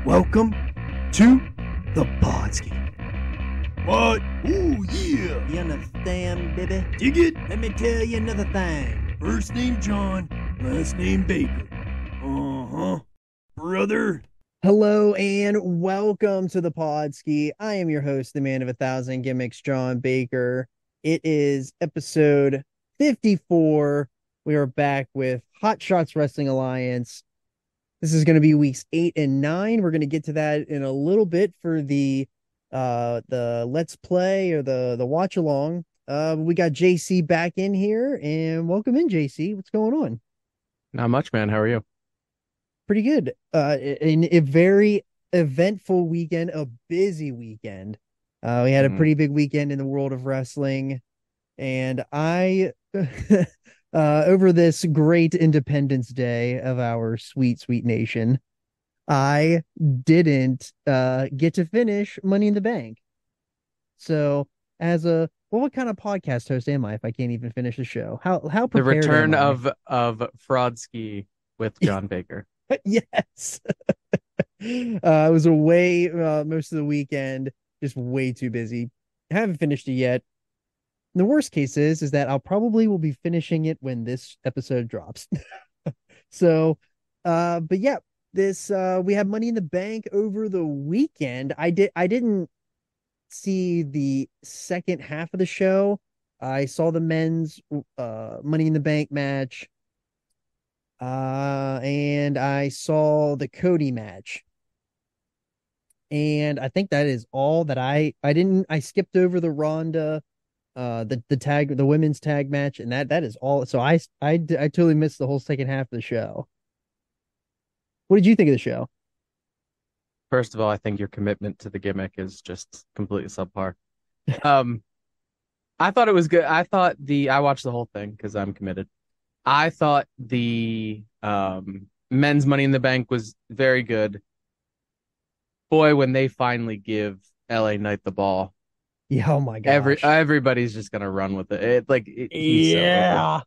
Welcome to the Podski. What? Ooh, yeah. You understand, baby? Dig it? Let me tell you another thing. First name John, last name Baker. Uh-huh. Brother. Hello and welcome to the Podski. I am your host, the man of 1,000 gimmicks, John Baker. It is episode 54. We are back with Hot Shots Wrestling Alliance. This is going to be weeks 8 and 9. We're going to get to that in a little bit for the Let's Play or the watch along. We got JC back in here, and welcome in, JC. What's going on? Not much, man. How are you? Pretty good. In a very eventful weekend, a busy weekend. We had a pretty big weekend in the world of wrestling, and I over this great Independence Day of our sweet, sweet nation, I didn't get to finish Money in the Bank. So, what kind of podcast host am I if I can't even finish the show? How The prepared return am I? of Fraudski with John Baker. Yes. I was away most of the weekend, just way too busy. Haven't finished it yet. The worst case is that I'll probably will be finishing it when this episode drops. So, but yeah, this we have Money in the Bank over the weekend. I didn't see the second half of the show. I saw the men's Money in the Bank match. And I saw the Cody match. And I think that is all that I skipped over the Ronda the women's tag match, and that is all. So I totally missed the whole second half of the show. What did you think of the show? First of all, I think your commitment to the gimmick is just completely subpar. I thought it was good. I watched the whole thing because I'm committed. I thought the men's Money in the Bank was very good. Boy, when they finally give LA Knight the ball, yeah, oh my gosh, everybody's just gonna run with it. Yeah,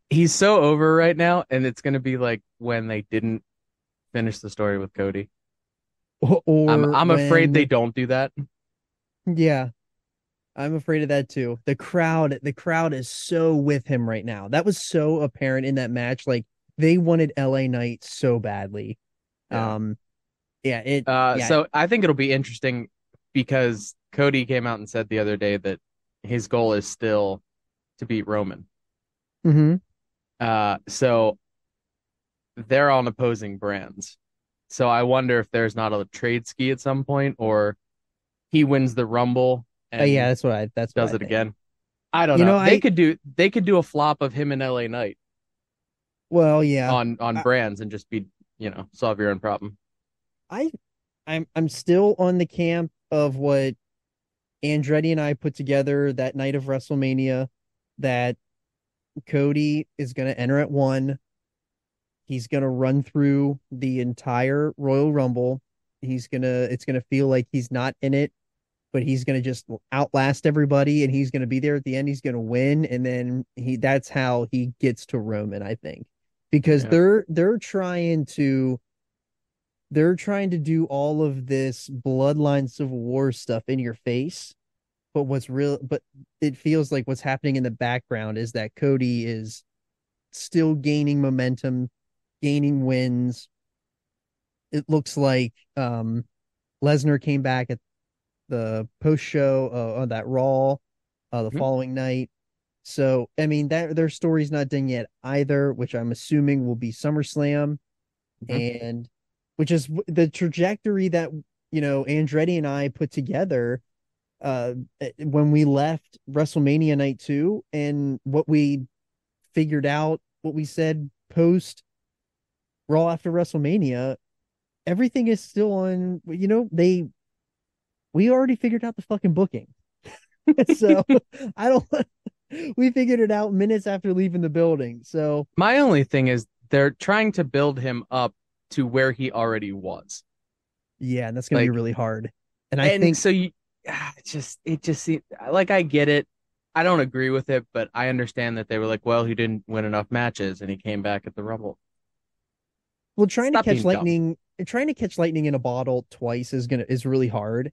he's so over right now, and it's gonna be like when they didn't finish the story with Cody. Or I'm afraid they don't do that. Yeah, I'm afraid of that too. The crowd is so with him right now. That was so apparent in that match. Like they wanted LA Knight so badly. Yeah. So I think it'll be interesting because Cody came out and said the other day that his goal is still to beat Roman. So they're on opposing brands. So I wonder if there's not a trade ski at some point, or he wins the Rumble and that's what does I it think. again. I don't know. They could do a flop of him and LA Knight. Well, yeah. On brands and just be, solve your own problem. I'm still on the camp of what Andretti and I put together that night of WrestleMania, that Cody is going to enter at 1. He's going to run through the entire Royal Rumble. It's going to feel like he's not in it, but he's going to just outlast everybody, and he's going to be there at the end. He's going to win, and then that's how he gets to Roman, I think, because they're trying to do all of this bloodline Civil War stuff in your face. But but it feels like what's happening in the background is that Cody is still gaining momentum, gaining wins. It looks like Lesnar came back at the post show on that Raw the following night. So, I mean, that their story's not done yet either, which I'm assuming will be SummerSlam. And which is the trajectory that, Andretti and I put together when we left WrestleMania night 2, and what we figured out, what we said post Raw after WrestleMania, everything is still on, we already figured out the fucking booking. So we figured it out minutes after leaving the building. So my only thing is they're trying to build him up to where he already was. Yeah, and that's going to be really hard. And I think so. It just seems like, I get it. I don't agree with it, but I understand that they were like, well, he didn't win enough matches and he came back at the Rumble. Well, trying to catch lightning trying to catch lightning in a bottle twice is really hard.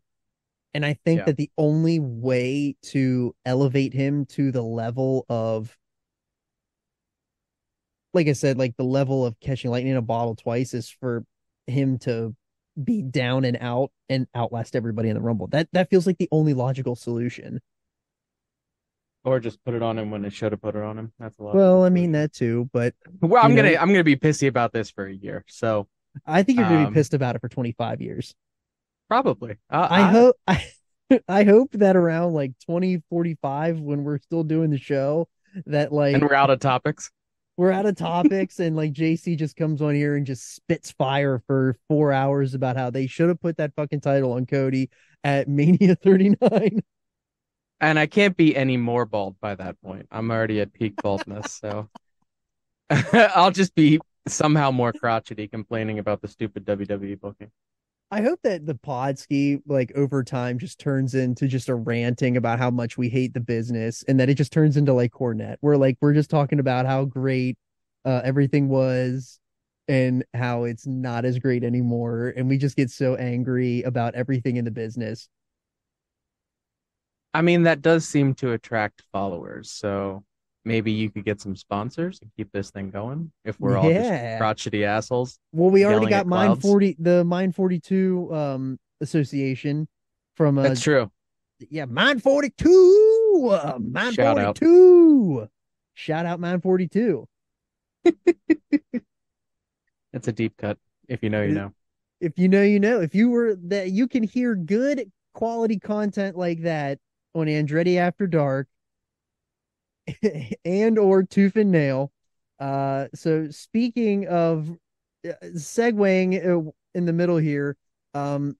And I think Yeah. that the only way to elevate him to the level of, like I said, like the level of catching lightning in a bottle twice is for him to be down and out and outlast everybody in the Rumble. That feels like the only logical solution. Or just put it on him when they should have put it on him. That's a logical Well, I mean solution. that too, but Well, you know, I'm gonna be pissy about this for a year. So I think you're going to be um pissed about it for 25 years. probably. I hope I hope that around like 2045 when we're still doing the show that And like we're out of topics. we're out of topics and like JC just comes on here and just spits fire for 4 hours about how they should have put that fucking title on Cody at Mania 39. And I can't be any more bald by that point. I'm already at peak baldness, so I'll just be somehow more crotchety complaining about the stupid WWE booking. I hope that the Podski like over time just turns into just a ranting about how much we hate the business and that it just turns into like Cornette where like we're just talking about how great everything was and how it's not as great anymore and we just get so angry about everything in the business. I mean, that does seem to attract followers, so maybe you could get some sponsors and keep this thing going if we're all just Yeah. crotchety assholes Well, we already yelling got at clouds. the Mine 42 association from That's true. yeah, Mine 42. Mine Shout out. 42. Shout out Mine 42. It's a deep cut. If you know, you know. If you know, you know. If you were that you can hear good quality content like that on Andretti After Dark and or Tooth and Nail. So speaking of segueing in the middle here, um,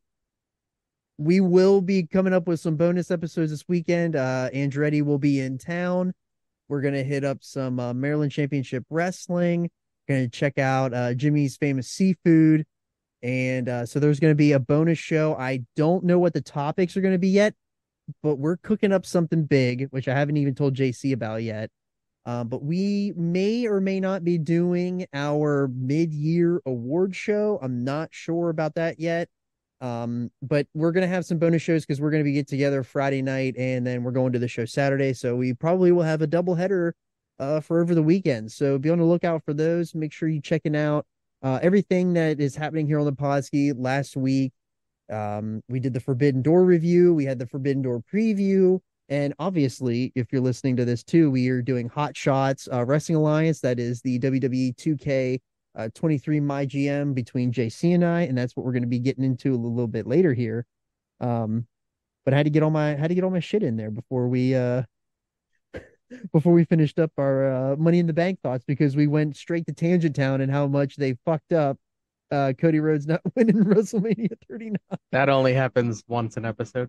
we will be coming up with some bonus episodes this weekend. Andretti will be in town. We're gonna hit up some Maryland Championship Wrestling. Gonna check out Jimmy's Famous Seafood. And so there's going to be a bonus show. I don't know what the topics are going to be yet, but we're cooking up something big, which I haven't even told JC about yet. But we may or may not be doing our mid-year award show. I'm not sure about that yet. But we're going to have some bonus shows because we're going to be get together Friday night and then we're going to the show Saturday. So we probably will have a double header for over the weekend. So be on the lookout for those. Make sure you checking out everything that is happening here on the Podski. Last week, we did the Forbidden Door review. We had the Forbidden Door preview. And obviously, if you're listening to this too, we are doing Hot Shots Wrestling Alliance. That is the WWE 2k23 My GM between JC and I. And that's what we're going to be getting into a little bit later here. But I had to get all my shit in there before we finished up our Money in the Bank thoughts because we went straight to Tangent Town and how much they fucked up Cody Rhodes not winning WrestleMania 39. That only happens once an episode.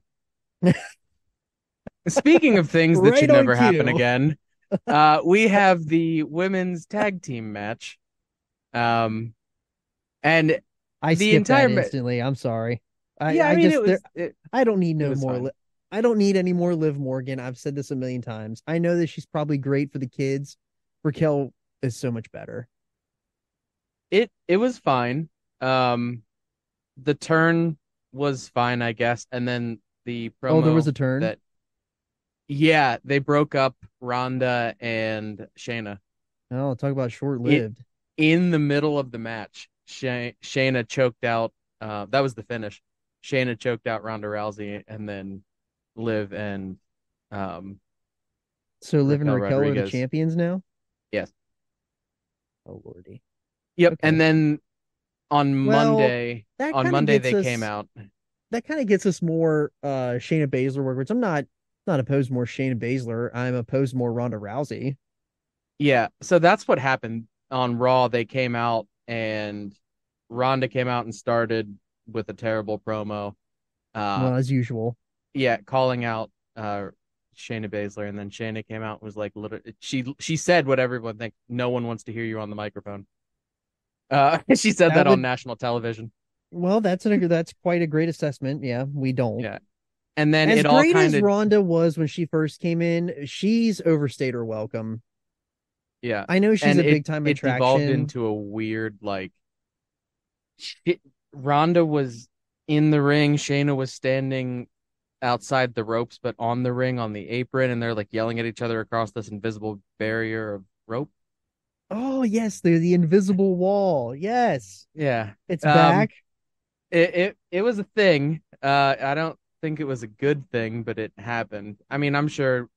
Speaking of things that Right should on never happen cue. again, we have the women's tag team match. And I the skipped entire that instantly. I'm sorry. yeah, I I mean just I don't need it no was more. fine. I don't need any more Liv Morgan. I've said this a million times. I know that she's probably great for the kids. Raquel is so much better. It was fine. The turn was fine, I guess, and then the Oh, there was promo a turn. that yeah, they broke up Ronda and Shayna Oh, talk about short it lived. in the middle of the match. Shayna choked out. That was the finish. Shayna choked out Ronda Rousey, and then Liv and um So Liv and Raquel Raquel are the Rodriguez. champions now. Yes. Oh lordy. Yep. Okay. And then Well, that On kind of Monday gets they came us. out. That kind of gets us more Shayna Baszler work, which I'm not opposed more Shayna Baszler. I'm opposed more Ronda Rousey. Yeah, so that's what happened on Raw. They came out and Ronda came out and started with a terrible promo. Uh, Well, as usual. yeah, calling out Shayna Baszler, and then Shayna came out and was like, literally, she said what everyone thinks. No one wants to hear you on the microphone. She said That that on would national television. well, that's quite a great assessment. Yeah, we don't. Yeah, and then As it all great kind as of Ronda was when she first came in, she's overstayed her welcome. yeah, I know she's and a big time it devolved attraction. into a weird like it, Ronda was in the ring, Shayna was standing outside the ropes, but on the ring on the apron, and they're like yelling at each other across this invisible barrier of rope. Oh yes, the invisible wall. Yes, Yeah. it's Um, back. it was a thing. I don't think it was a good thing, but it happened. I mean, I'm sure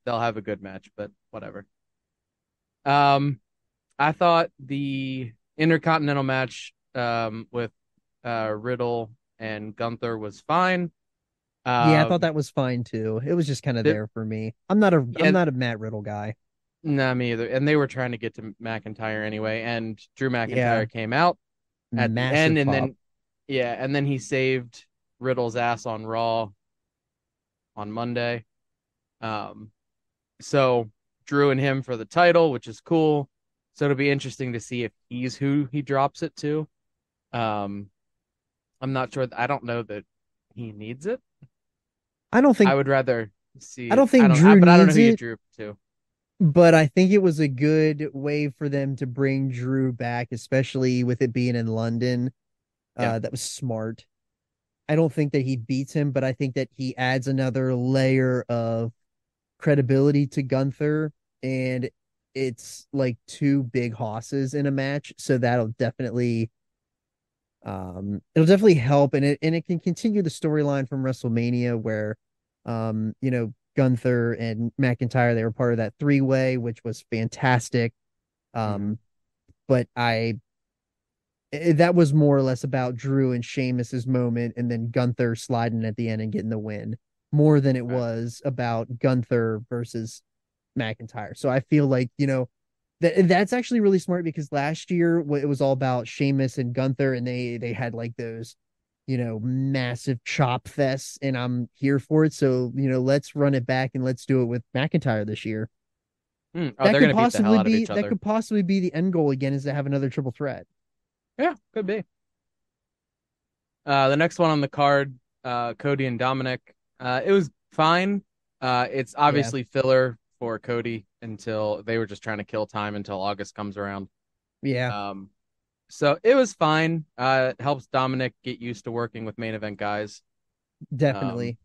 they'll have a good match, but whatever. Um, I thought the Intercontinental match with Riddle and Gunther was fine. Yeah, I thought Um, that was fine too. It was just kind of the, there for me. I'm yeah, not a Matt Riddle guy. nah, me either. And they were trying to get to McIntyre anyway, and Drew Yeah, McIntyre came out at the end, massive and pop. then yeah, and then he saved Riddle's ass on Raw on Monday. Um, so Drew and him for the title, which is cool. So it'll be interesting to see if he's who he drops it to. Um, I'm not sure. I don't know that he needs it. I don't I think would rather I see. don't think Drew But I don't know needs who you it, drew to. but I think it was a good way for them to bring Drew back, especially with it being in London. Yeah, That was smart. I don't think that he beats him, but I think that he adds another layer of credibility to Gunther, and it's like two big hosses in a match, so it'll definitely help, and it can continue the storyline from WrestleMania where Gunther and McIntyre, they were part of that three-way, which was fantastic. hmm Um but that was more or less about Drew and Sheamus's moment, and then Gunther sliding at the end and getting the win, more than it right. was about Gunther versus McIntyre. So I feel like, that's actually really smart, because last year it was all about Sheamus and Gunther, and they had like those, massive chop fests, and I'm here for it. So, let's run it back and let's do it with McIntyre this year. Oh, they're gonna beat the hell out of each That other. could possibly be the end goal again, is to have another triple threat. Yeah, could be. The next one on the card, Cody and Dominic. It was fine. It's Yeah, obviously filler for Cody until they were just trying to kill time until August comes around. yeah. Um, so it was fine. It helps Dominic get used to working with main event guys. Um, Definitely.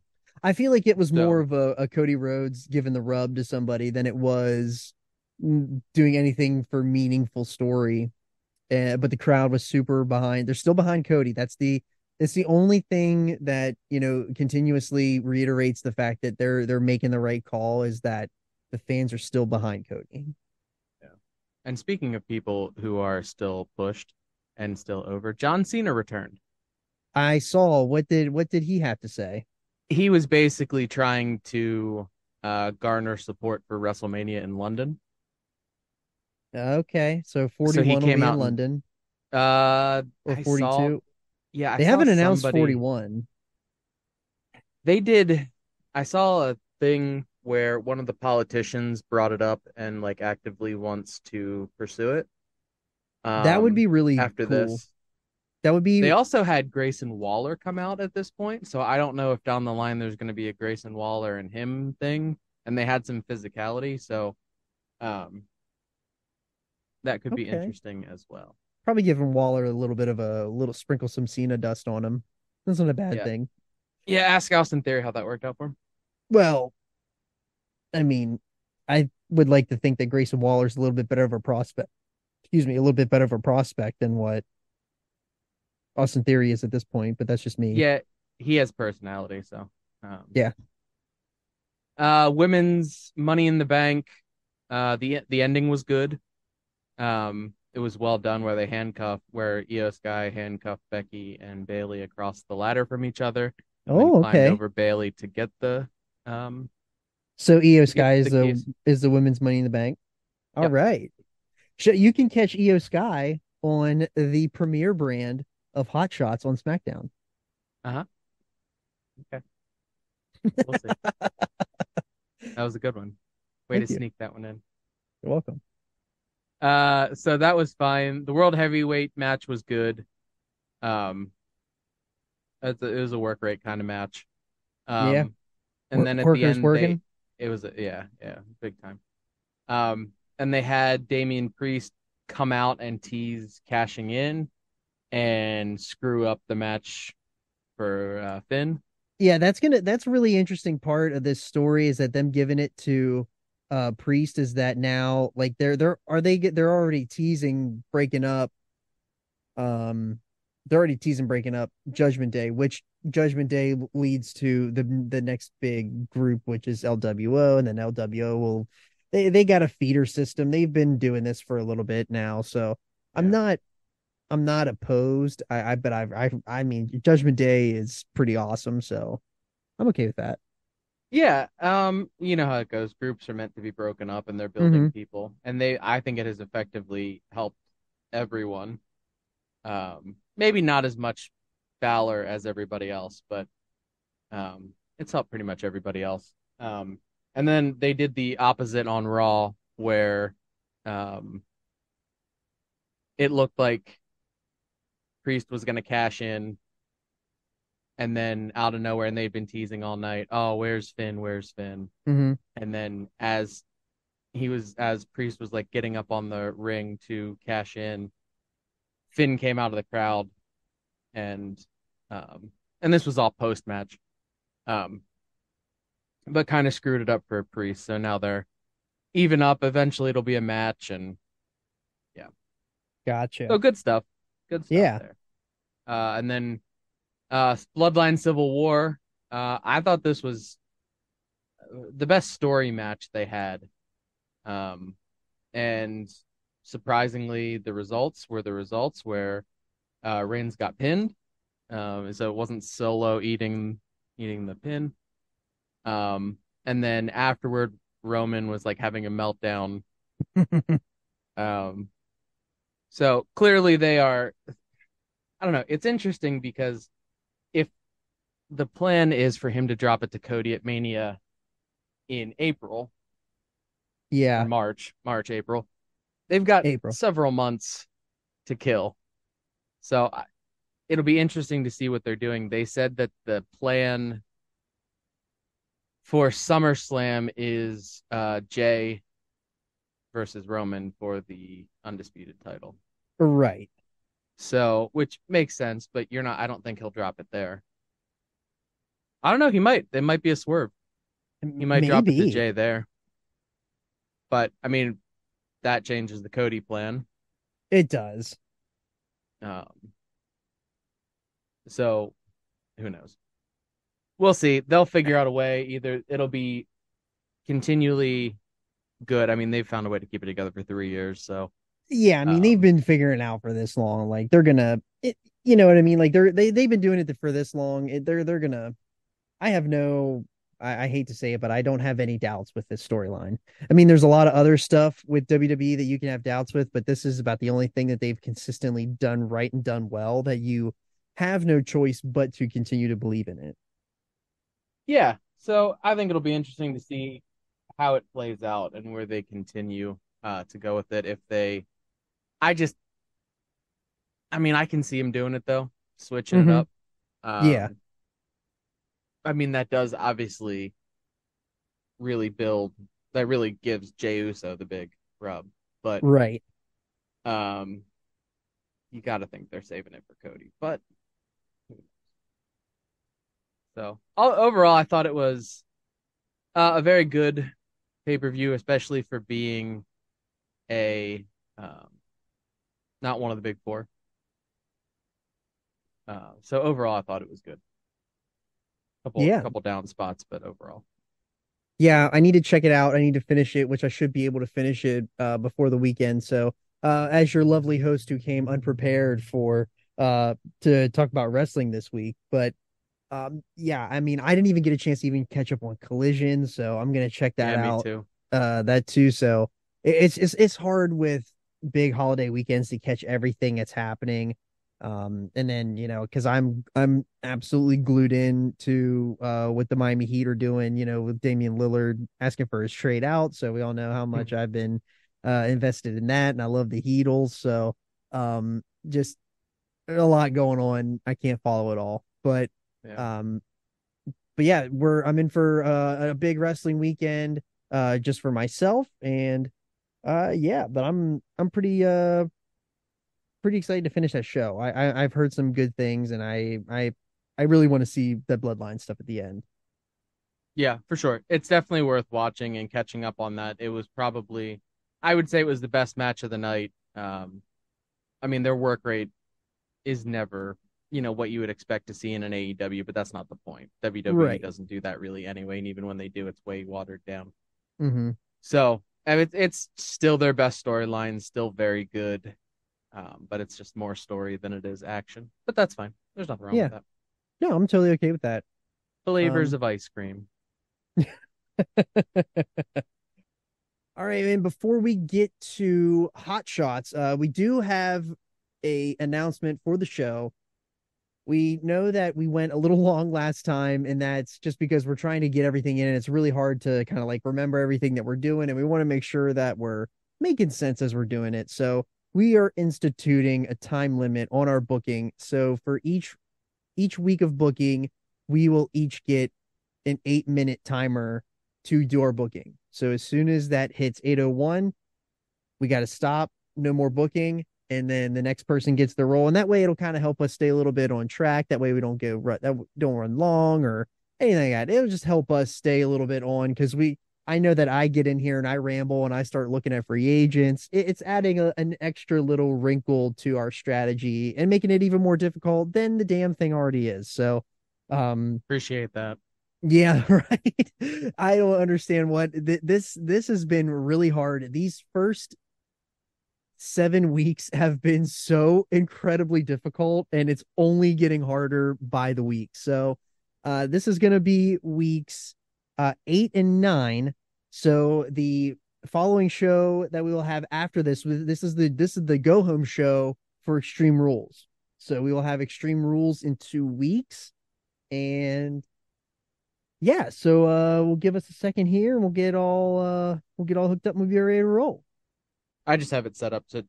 I feel like it was more so of a Cody Rhodes giving the rub to somebody than it was doing anything for meaningful story. But the crowd was super behind. They're still behind Cody. It's the only thing that, continuously reiterates the fact that they're making the right call, is that the fans are still behind Cody. yeah. And speaking of people who are still pushed and still over, John Cena returned. I saw, what did he have to say? He was basically trying to garner support for WrestleMania in London. Okay, so So he 41 will came be in out and London, or I saw 42. yeah, I They saw haven't announced somebody 41. they did I saw a thing where one of the politicians brought it up and like actively wants to pursue it. That would be really After cool. this. That would be They also had Grayson Waller come out at this point, so I don't know if down the line there's going to be a Grayson Waller and him thing. And they had some physicality, so um, that could be okay. interesting as well. Probably giving Waller a little bit of a little sprinkle some Cena dust on him. That's not a bad Yeah, thing. yeah. Ask Austin Theory how that worked out for him. Well, I mean, I would like to think that Grayson Waller's a little bit better of a prospect. Excuse me, a little bit better of a prospect than what Austin Theory is at this point, but that's just me. Yeah, he has personality, so. Um, Yeah, Women's Money in the Bank. The ending was good. It was well done where Io Sky handcuffed Becky and Bailey across the ladder from each other, and then oh, climbed okay. over Bailey to get um So Io Sky the keys. is the women's Money in the Bank. All Yep. right. You can catch Io Sky on the premier brand of Hot Shots on SmackDown. Uh-huh. Okay. We'll see. That was a good one. Way to Thank you. sneak that one in. You're welcome. So that was fine. The World Heavyweight match was good. Um, it was a work rate kind of match. Yeah, Um, and then at the workers end working. it was yeah, big time. And they had Damian Priest come out and tease cashing in. and screw up the match for Finn. Yeah, that's a really interesting part of this story is that them giving it to Priest is that now like they're already teasing breaking up they're already teasing breaking up Judgment Day, which Judgment Day leads to the next big group, which is LWO, and then LWO will they got a feeder system. They've been doing this for a little bit now, so I'm Yeah. not I'm not opposed. I mean Judgment Day is pretty awesome, so I'm okay with that. Yeah, you know how it goes. Groups are meant to be broken up and they're Hmm. building people. And I think it has effectively helped everyone. Maybe not as much Balor as everybody else, but it's helped pretty much everybody else. And then they did the opposite on Raw, where um, it looked like Priest was going to cash in, and then out of nowhere, and they'd been teasing all night. Oh, where's Finn? Where's Finn? Hmm. And then as Priest was like getting up on the ring to cash in, Finn came out of the crowd, and um, and this was all post match. Um, but kind of screwed it up for Priest. So now they're even up. Eventually, it'll be a match, and yeah, so Gotcha. good stuff Yeah. there. And then Bloodline Civil War. I thought this was the best story match they had, and surprisingly, the results were the results where Reigns got pinned. So it wasn't Solo eating the pin. And then afterward, Roman was like having a meltdown. Um, so clearly they are. I don't know. It's interesting because if the plan is for him to drop it to Cody at Mania in April or Yeah. April, they've got April. several months to kill. So it'll be interesting to see what they're doing. They said that the plan for SummerSlam is Jay versus Roman for the undisputed title. Right. So, which makes sense, but you're not. I don't think he'll drop it there. I don't know. He might. It might be a swerve. He might drop it to Maybe. Jay there. But I mean, that changes the Cody plan. It does. Um, so who knows? We'll see. They'll figure out a way. Either it'll be continually good. I mean, they've found a way to keep it together for 3 years. So, Yeah, I mean they've um, been figuring it out for this long. Like they're gonna, you know what I mean? Like they've been doing it for this long. They're gonna. I have no. I hate to say it, but I don't have any doubts with this storyline. I mean, there's a lot of other stuff with WWE that you can have doubts with, but this is about the only thing that they've consistently done right and done well that you have no choice but to continue to believe in it. yeah. So I think it'll be interesting to see how it plays out and where they continue to go with it. If they, I just, I mean, I can see him doing it though, switching it Hmm. up. Yeah. Um, I mean, that does obviously really build, that really gives Jey Uso the big rub, but Right. um, you got to think they're saving it for Cody. But so overall, I thought it was a very good pay-per-view, especially for being a um, not one of the big four. So overall, I thought it was good. Yeah. Couple down spots, but overall, Yeah, I need to check it out. I need to finish it, which I should be able to finish it before the weekend. So, as your lovely host who came unprepared for to talk about wrestling this week, but yeah, I mean, I didn't even get a chance to even catch up on Collision, so I'm gonna check that yeah, me out. too. That too. So it's hard with big holiday weekends to catch everything that's happening. And then because I'm absolutely glued in to what the Miami Heat are doing, with Damian Lillard asking for his trade out. So we all know how much I've been invested in that, and I love the Heatles. So just a lot going on. I can't follow it all, but Yeah, um but yeah, I'm in for a big wrestling weekend just for myself, and yeah, but I'm pretty pretty excited to finish that show. I've heard some good things, and I really want to see the Bloodline stuff at the end. Yeah, for sure. It's definitely worth watching and catching up on that. It was probably, I would say it was the best match of the night. I mean, their work rate is never, what you would expect to see in an AEW, but that's not the point. WWE Right. doesn't do that really anyway, and even when they do, it's way watered down. Mm-hmm. So, and it's still their best storyline, still very good, but it's just more story than it is action. But that's fine. There's nothing wrong Yeah. with that. No, I'm totally okay with that. Flavors of ice cream. All right, and before we get to hot shots, we do have a announcement for the show. We know that we went a little long last time, and that's just because we're trying to get everything in, and it's really hard to kind of like remember everything that we're doing, and we want to make sure that we're making sense as we're doing it. So we are instituting a time limit on our booking. So for each week of booking, we will each get an 8-minute timer to do our booking. So as soon as that hits 8:01, we got to stop, no more booking, and then the next person gets the role. And that way it'll kind of help us stay a little bit on track. That way we don't don't run long or anything like that. It'll just help us stay a little bit on because I know that I get in here and I ramble and I start looking at free agents. It's adding an extra little wrinkle to our strategy and making it even more difficult than the damn thing already is. So, appreciate that. yeah, right. I don't understand what this has been really hard. These first 7 weeks have been so incredibly difficult, and it's only getting harder by the week. So, this is going to be weeks 8 and 9. So the following show that we will have after this is the go home show for Extreme Rules. So we will have Extreme Rules in 2 weeks, and yeah, so we'll give us a second here and we'll get all hooked up and we'll be ready to roll. I just have it set up to.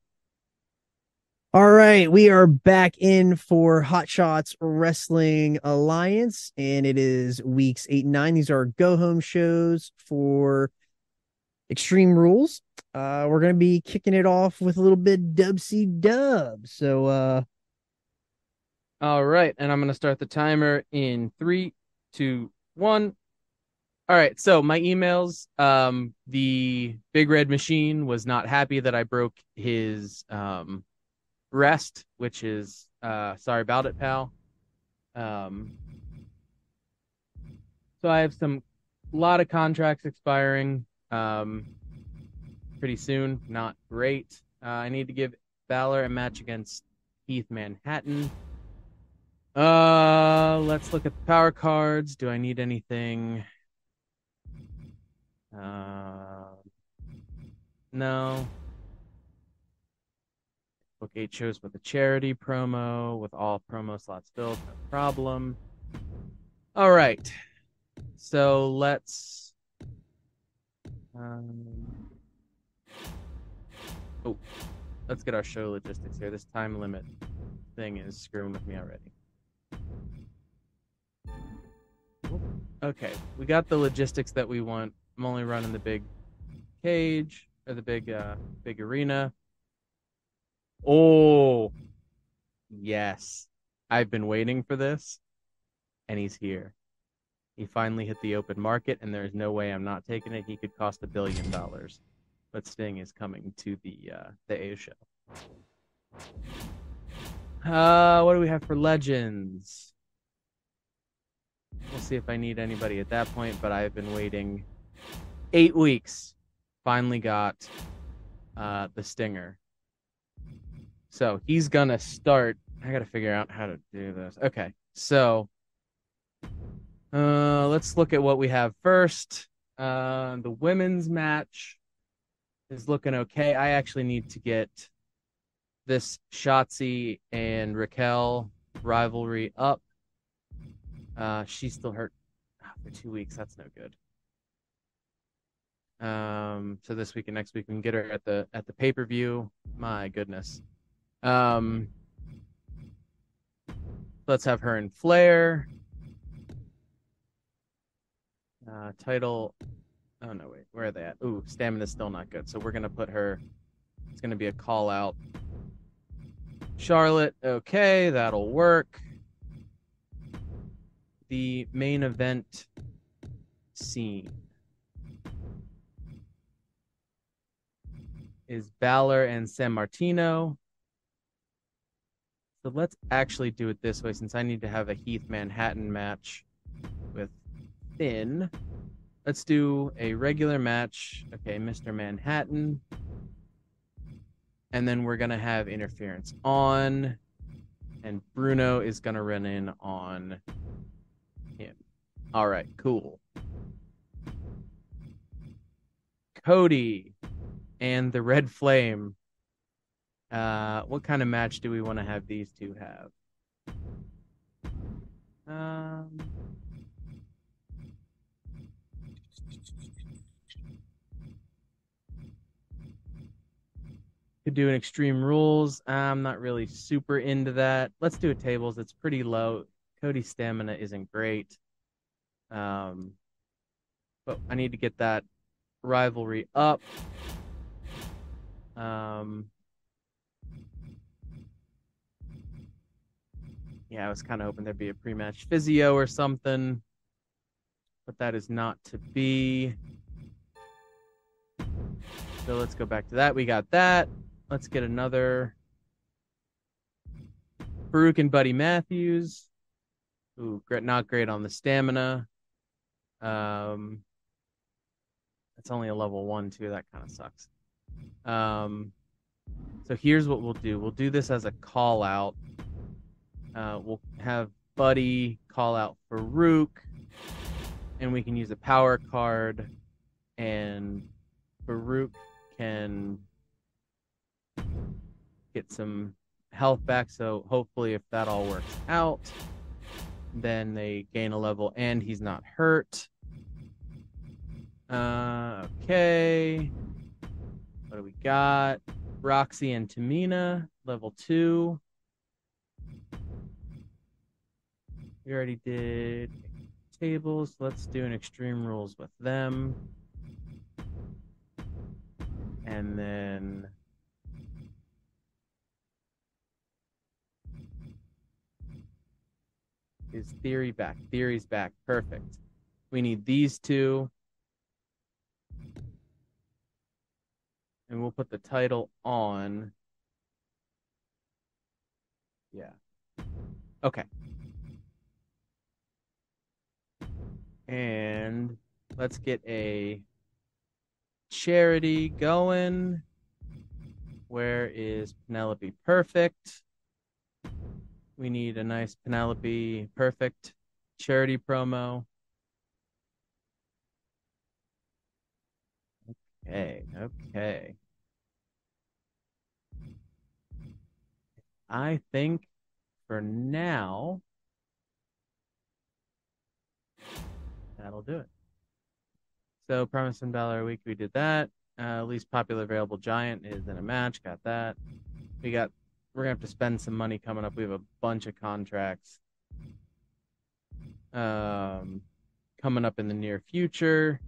All right, we are back in for Hot Shots Wrestling Alliance, and it is weeks 8 and 9. These are go home shows for Extreme Rules. We're gonna be kicking it off with a little bit dub. So All right, and I'm gonna start the timer in 3, 2, 1. All right, so my emails, the Big Red Machine was not happy that I broke his rest, which is sorry about it, pal. So I have a lot of contracts expiring pretty soon. Not great. I need to give Balor a match against Heath Manhattan. Let's look at the power cards. Do I need anything? No. Book 8 shows with a charity promo with all promo slots filled. No problem. All right. So let's. Let's get our show logistics here. This time limit thing is screwing with me already. Okay, we got the logistics that we want. I'm only running the big cage or the big arena. Oh, yes. I've been waiting for this, and he's here. He finally hit the open market, and there's no way I'm not taking it. He could cost $1 billion, but Sting is coming to the A show. What do we have for legends? We'll see if I need anybody at that point, but I've been waiting 8 weeks. Finally got the Stinger. So he's gonna start. I gotta figure out how to do this. Okay, so let's look at what we have first. The women's match is looking okay. I actually need to get this Shotzi and Raquel rivalry up. She's still hurt for 2 weeks. That's no good. So this week and next week we can get her at the pay-per-view. My goodness. Let's have her in Flair. Title. Oh no, wait. Where are they at? Ooh, Stamina's still not good. So we're gonna put her. It's gonna be a call out. Charlotte, okay, that'll work. The main event scene is Balor and San Martino. So let's actually do it this way, since I need to have a Heath Manhattan match with Finn. Let's do a regular match. Okay, Mr. Manhattan. And then we're going to have interference on. And Bruno is going to run in on him. All right, cool. Cody and the Red Flame. What kind of match do we want to have these two have? Could do an Extreme Rules. I'm not really super into that. Let's do a tables. It's pretty low. Cody's stamina isn't great. But I need to get that rivalry up. Yeah, I was kind of hoping there'd be a pre-match physio or something, but that is not to be. So let's go back to that. We got that. Let's get another Farouk and Buddy Matthews. Ooh, not great on the stamina. It's only a level 1 too. That kind of sucks. So here's what we'll do. We'll do this as a call out. We'll have Buddy call out Farouk, and we can use a power card, and Farouk can get some health back. So hopefully, if that all works out, then they gain a level, and he's not hurt. Okay. What do we got? Roxy and Tamina, level 2. We already did tables. Let's do an Extreme Rules with them. And then is Theory back? Theory's back. Perfect. We need these two. And we'll put the title on. Yeah. Okay. And let's get a charity going. Where is Penelope Perfect? We need a nice Penelope Perfect charity promo. Okay. I think for now, that'll do it. So, Promise and Valor Week, we did that. Least popular available giant is in a match. Got that. We're gonna have to spend some money coming up. We have a bunch of contracts coming up in the near future.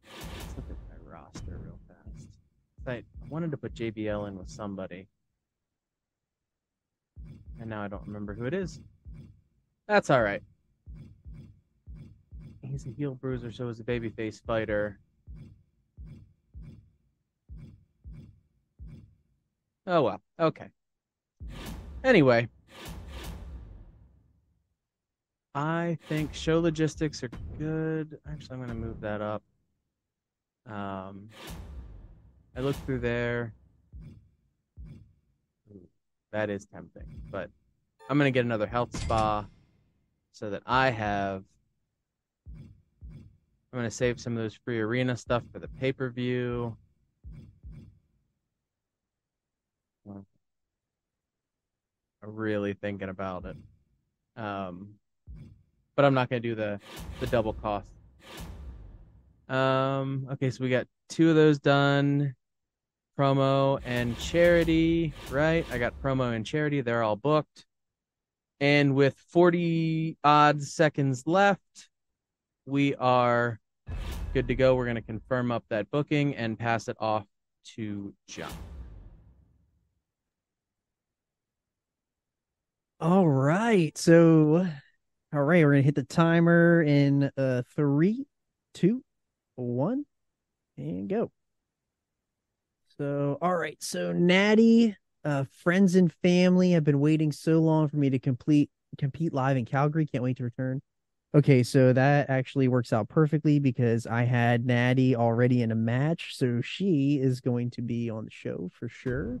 Let's look at my roster real fast. I wanted to put JBL in with somebody, and now I don't remember who it is. That's all right. He's a heel bruiser, so is a babyface fighter. Oh, well. Okay. Anyway. I think show logistics are good. Actually, I'm going to move that up. I looked through there. Ooh, that is tempting. But I'm going to get another health spa so that I'm going to save some of those free arena stuff for the pay-per-view. I'm really thinking about it. But I'm not going to do the double cost. Okay, so we got 2 of those done. Promo and charity, right? I got promo and charity. They're all booked. And with 40 odd seconds left, we are Good to go. We're going to confirm up that booking and pass it off to John. All right. So, all right, we're gonna hit the timer in 3, 2, 1, and go. So, all right. So, Natty, friends and family have been waiting so long for me to compete live in Calgary. Can't wait to return. Okay, so that actually works out perfectly because I had Natty already in a match, so she is going to be on the show for sure.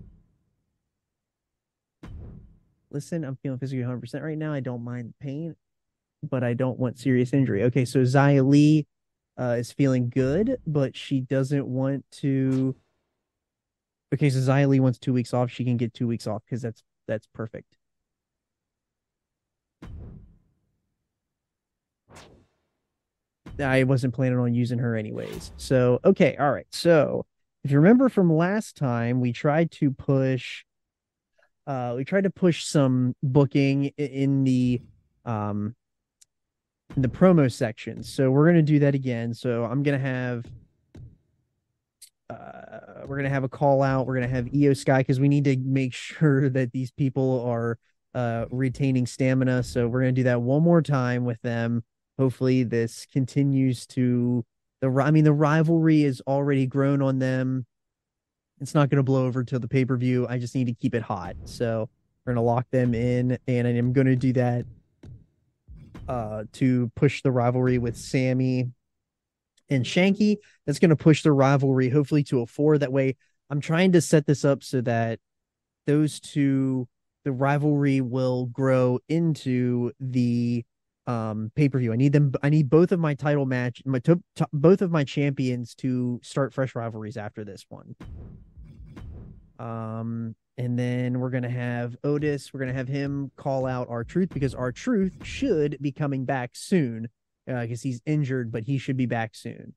Listen, I'm feeling physically 100% right now. I don't mind the pain, but I don't want serious injury. Okay, so Xia Li is feeling good, but she doesn't want to. Okay, so Xia Li wants 2 weeks off. She can get 2 weeks off because that's perfect. I wasn't planning on using her anyways. So, okay, all right. So, if you remember from last time, we tried to push some booking in the promo section. So, we're going to do that again. So, I'm going to have we're going to have a call out. We're going to have EO Sky because we need to make sure that these people are retaining stamina. So, we're going to do that one more time with them. Hopefully this continues to the rivalry is already grown on them. It's not going to blow over till the pay-per-view. I just need to keep it hot. So we're going to lock them in, and I'm going to do that to push the rivalry with Sammy and Shanky. That's going to push the rivalry hopefully to a 4. That way I'm trying to set this up so that those two, the rivalry will grow into the pay-per-view. I need both of my title match, both of my champions to start fresh rivalries after this one. And then we're gonna have Otis. We're gonna have him call out R-Truth because R-Truth should be coming back soon because he's injured, but he should be back soon.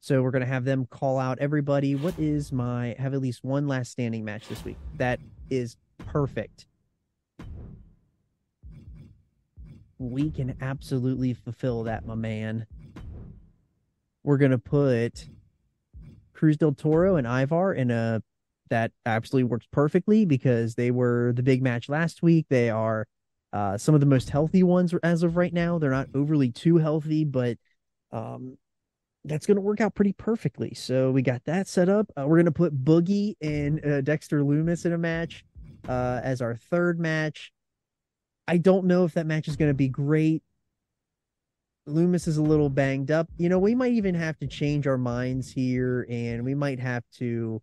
So we're gonna have them call out everybody. Have at least one last standing match this week. That is perfect. We can absolutely fulfill that, my man. We're going to put Cruz del Toro and Ivar that absolutely works perfectly because they were the big match last week. They are some of the most healthy ones as of right now. They're not overly too healthy, but that's going to work out pretty perfectly. So we got that set up. We're going to put Boogie and Dexter Loomis in a match as our third match. I don't know if that match is going to be great. Loomis is a little banged up. We might even have to change our minds here, and we might have to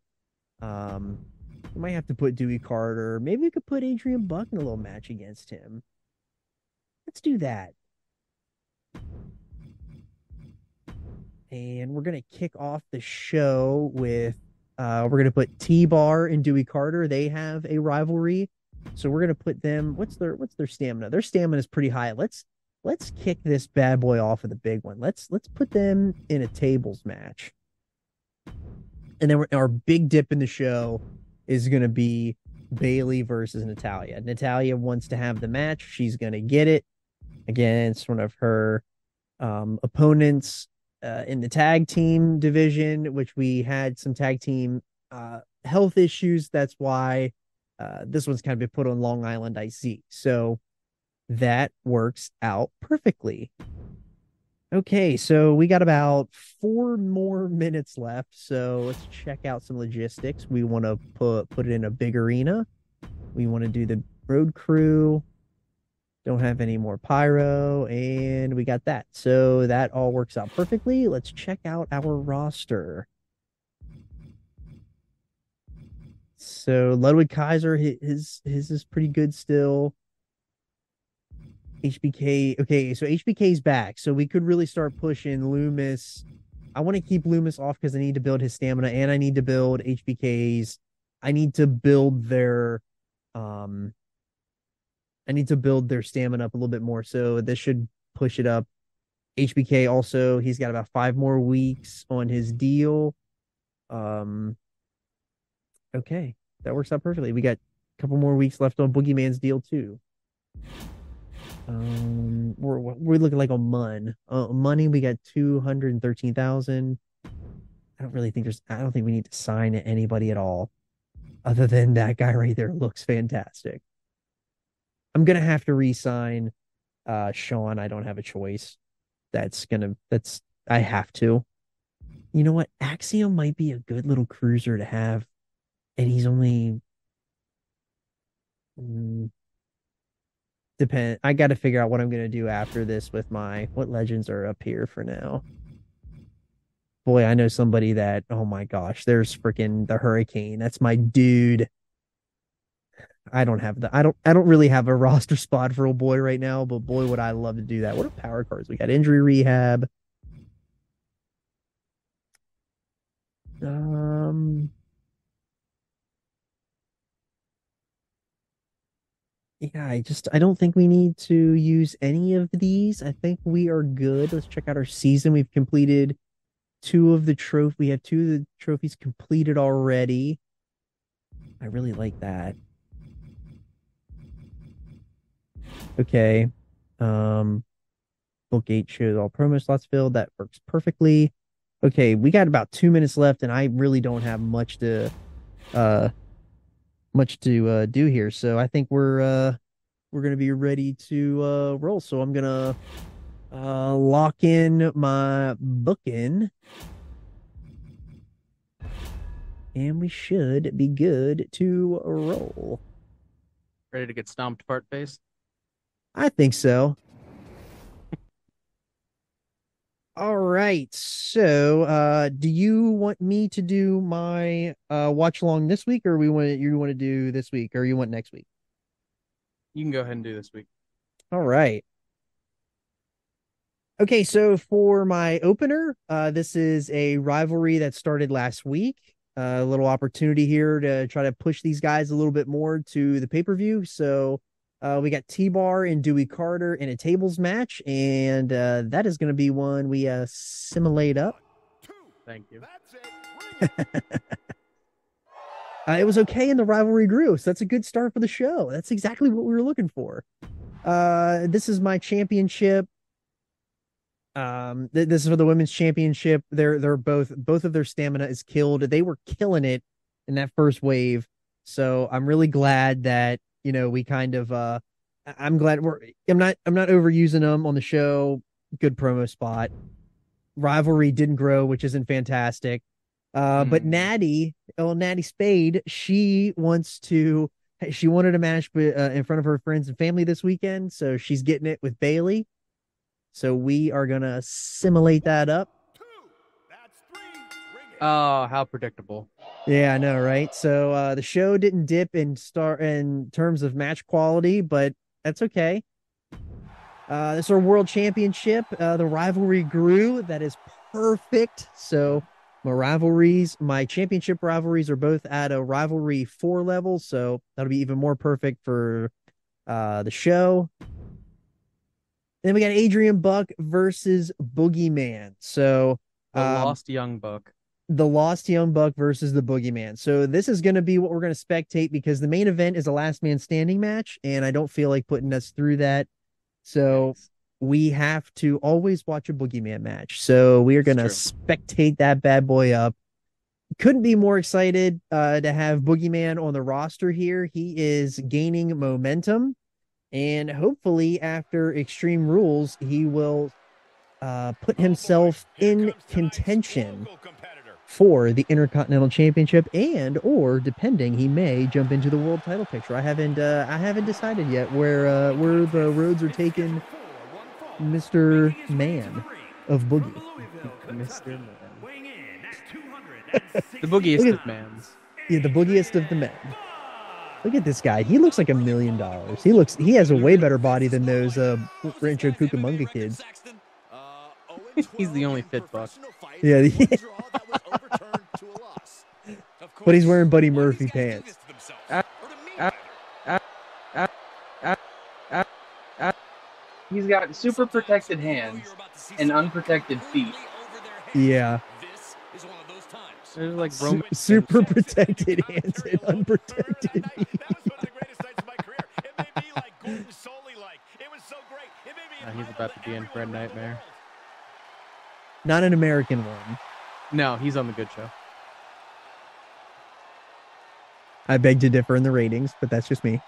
put Dewey Carter. Maybe we could put Adrian Buck in a little match against him. Let's do that. And we're going to kick off the show with we're going to put T-Bar and Dewey Carter. They have a rivalry. So we're gonna put them. What's their stamina? Their stamina is pretty high. Let's kick this bad boy off with a big one. Let's put them in a tables match. And then our big dip in the show is gonna be Bailey versus Natalya. Natalya wants to have the match. She's gonna get it against one of her opponents in the tag team division, which we had some tag team health issues. That's why. This one's kind of been put on Long Island IC. So that works out perfectly. Okay, so we got about 4 more minutes left. So let's check out some logistics. We want to put it in a big arena. We want to do the road crew. Don't have any more pyro, and we got that. So that all works out perfectly. Let's check out our roster. So Ludwig Kaiser, his is pretty good still. HBK, okay, so HBK's back, so we could really start pushing Loomis. I want to keep Loomis off because I need to build his stamina, and I need to build HBK's. I need to build their stamina up a little bit more. So this should push it up. HBK also, he's got about 5 more weeks on his deal. Okay, that works out perfectly. We got a couple more weeks left on Boogeyman's deal too. We're looking like a mon. Money, we got 213,000. I don't think we need to sign anybody at all, other than that guy right there looks fantastic. I'm gonna have to re-sign Sean. I don't have a choice. I have to. You know what? Axiom might be a good little cruiser to have, and he's only depend. I got to figure out what I'm gonna do after this with what legends are up here for now. Boy, I know somebody that, oh my gosh, there's freaking the Hurricane. That's my dude. I don't really have a roster spot for old boy right now, but boy, would I love to do that. What are power cards? We got injury rehab. Yeah, I don't think we need to use any of these. I think we are good. Let's check out our season. We've completed we have two of the trophies completed already. I really like that. Okay. Book 8 shows all promo slots filled. That works perfectly. Okay, we got about 2 minutes left, and I really don't have much to do here. So I think we're gonna be ready to roll. So I'm gonna lock in my booking, and we should be good to roll. Ready to get stomped, fart face? I think so. All right. So, do you want me to do my watch along this week, or you want to do this week, or you want next week? You can go ahead and do this week. All right. Okay, so for my opener, this is a rivalry that started last week. A little opportunity here to try to push these guys a little bit more to the pay-per-view. So we got T-Bar and Dewey Carter in a tables match, and that is going to be one we simulate up. Thank you. It was okay, and the rivalry grew, so that's a good start for the show. That's exactly what we were looking for. This is my championship. This is for the women's championship. They're both of their stamina is killed. They were killing it in that first wave, so I'm really glad that we kind of I'm glad I'm not overusing them on the show. Good promo spot. Rivalry didn't grow, which isn't fantastic. But Natty Spade, she wanted a match in front of her friends and family this weekend, so she's getting it with Bailey. So we are gonna simulate that up. Oh, how predictable. Yeah, I know, right? So the show didn't dip in terms of match quality, but that's okay. This is our world championship. The rivalry grew. That is perfect. So my championship rivalries are both at a rivalry 4 level, so that'll be even more perfect for the show. Then we got Adrian Buck versus Boogeyman. So the lost young buck. The lost young buck versus the Boogeyman. So this is going to be what we're going to spectate, because the main event is a last man standing match, and I don't feel like putting us through that. So we have to always watch a Boogeyman match. So we are going to spectate that bad boy up. Couldn't be more excited to have Boogeyman on the roster here. He is gaining momentum, and hopefully after Extreme Rules, he will put himself in contention for the Intercontinental Championship, or depending, he may jump into the world title picture. I haven't decided yet where the roads are taking Mr. Man of Boogie. Mr. Man. The boogiest of mans. Yeah, the boogiest of the men. Look at this guy. He looks like $1 million. He has a way better body than those Rancho Cucamonga kids. He's the only fit buck. Yeah. But he's wearing Buddy Murphy pants. He's got super protected hands and unprotected feet. Yeah. There's like super protected hands and unprotected feet. He's about to be in for a nightmare. Not an American one. No, he's on the Good Show. I beg to differ in the ratings, but that's just me.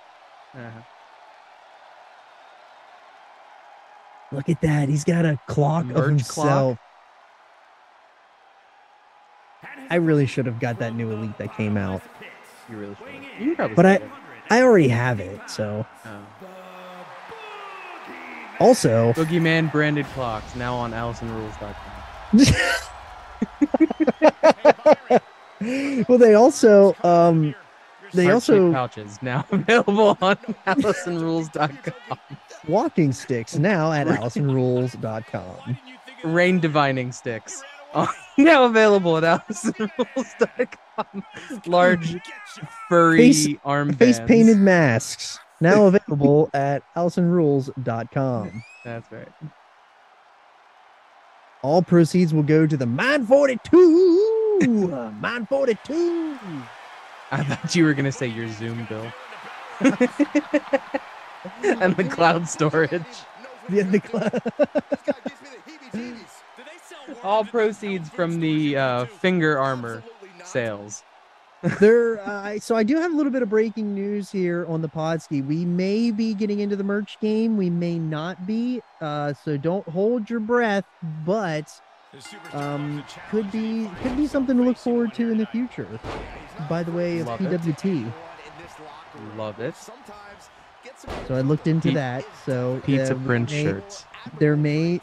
Look at that. He's got a clock of himself. I really should have got that new Elite that came out. You really should. But I already have it, so. Also, Boogeyman branded clocks now on AllisonRules.com. Well, they also pouches now available on AllisonRules.com. Walking sticks now at AllisonRules.com. Rain divining sticks now available at AllisonRules.com. Large furry armbands. Face painted masks now available at AllisonRules.com. That's right. All proceeds will go to the Mine 42. Mine 42. I thought you were going to say your Zoom bill. And the cloud storage. Yeah, the cloud. All proceeds from the finger armor sales. So I do have a little bit of breaking news here on the Podski. We may be getting into the merch game. We may not be. So don't hold your breath, but could be something to look forward to in the future. By the way, of PWT. Love it. So I looked into that. So pizza print shirts. There may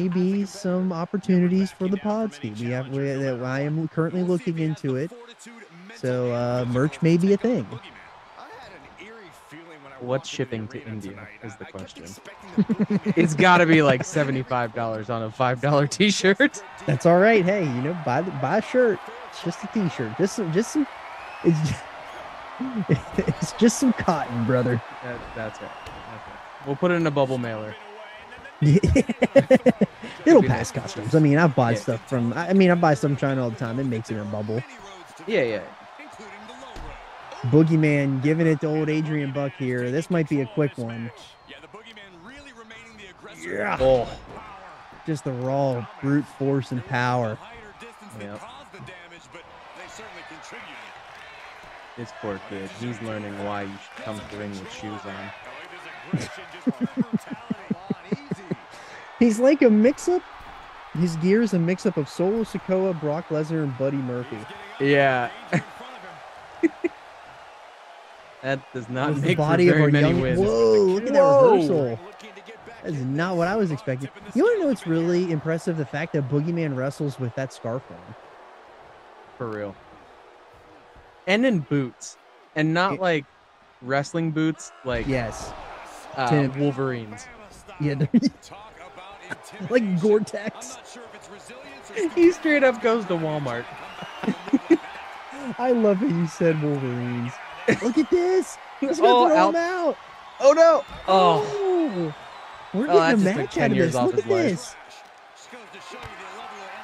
be some opportunities for the Podski. I am currently looking into it. So merch may be a thing. What's shipping to India is the question. It's got to be like $75 on a $5 t-shirt. That's all right. Hey, buy a shirt. It's just a t-shirt. Just some. It's just some cotton, brother. That's right. We'll put it in a bubble mailer. It'll pass customs. I mean, I buy stuff from. I buy stuff from China all the time. It makes it in a bubble. Yeah. Boogeyman giving it to old Adrian Buck here. This might be a quick one. Yeah. Oh. Just the raw brute force and power. Yep. This poor kid. He's learning why you should come to the ring with shoes on. He's like a mix-up. His gear is a mix-up of Solo Sikoa, Brock Lesnar, and Buddy Murphy. Yeah. That does not make for body very of our many young wins. Whoa, look at that reversal. That is not what I was expecting. You want to know what's really impressive? The fact that Boogeyman wrestles with that scarf on. For real. And in boots. And not like wrestling boots, like Wolverines. Yeah, like Gore-Tex. He straight up goes to Walmart. I love how you said Wolverines. Look at this. He's gonna throw him out. Oh no. Oh. We're getting a match like out of this. Look at life. this.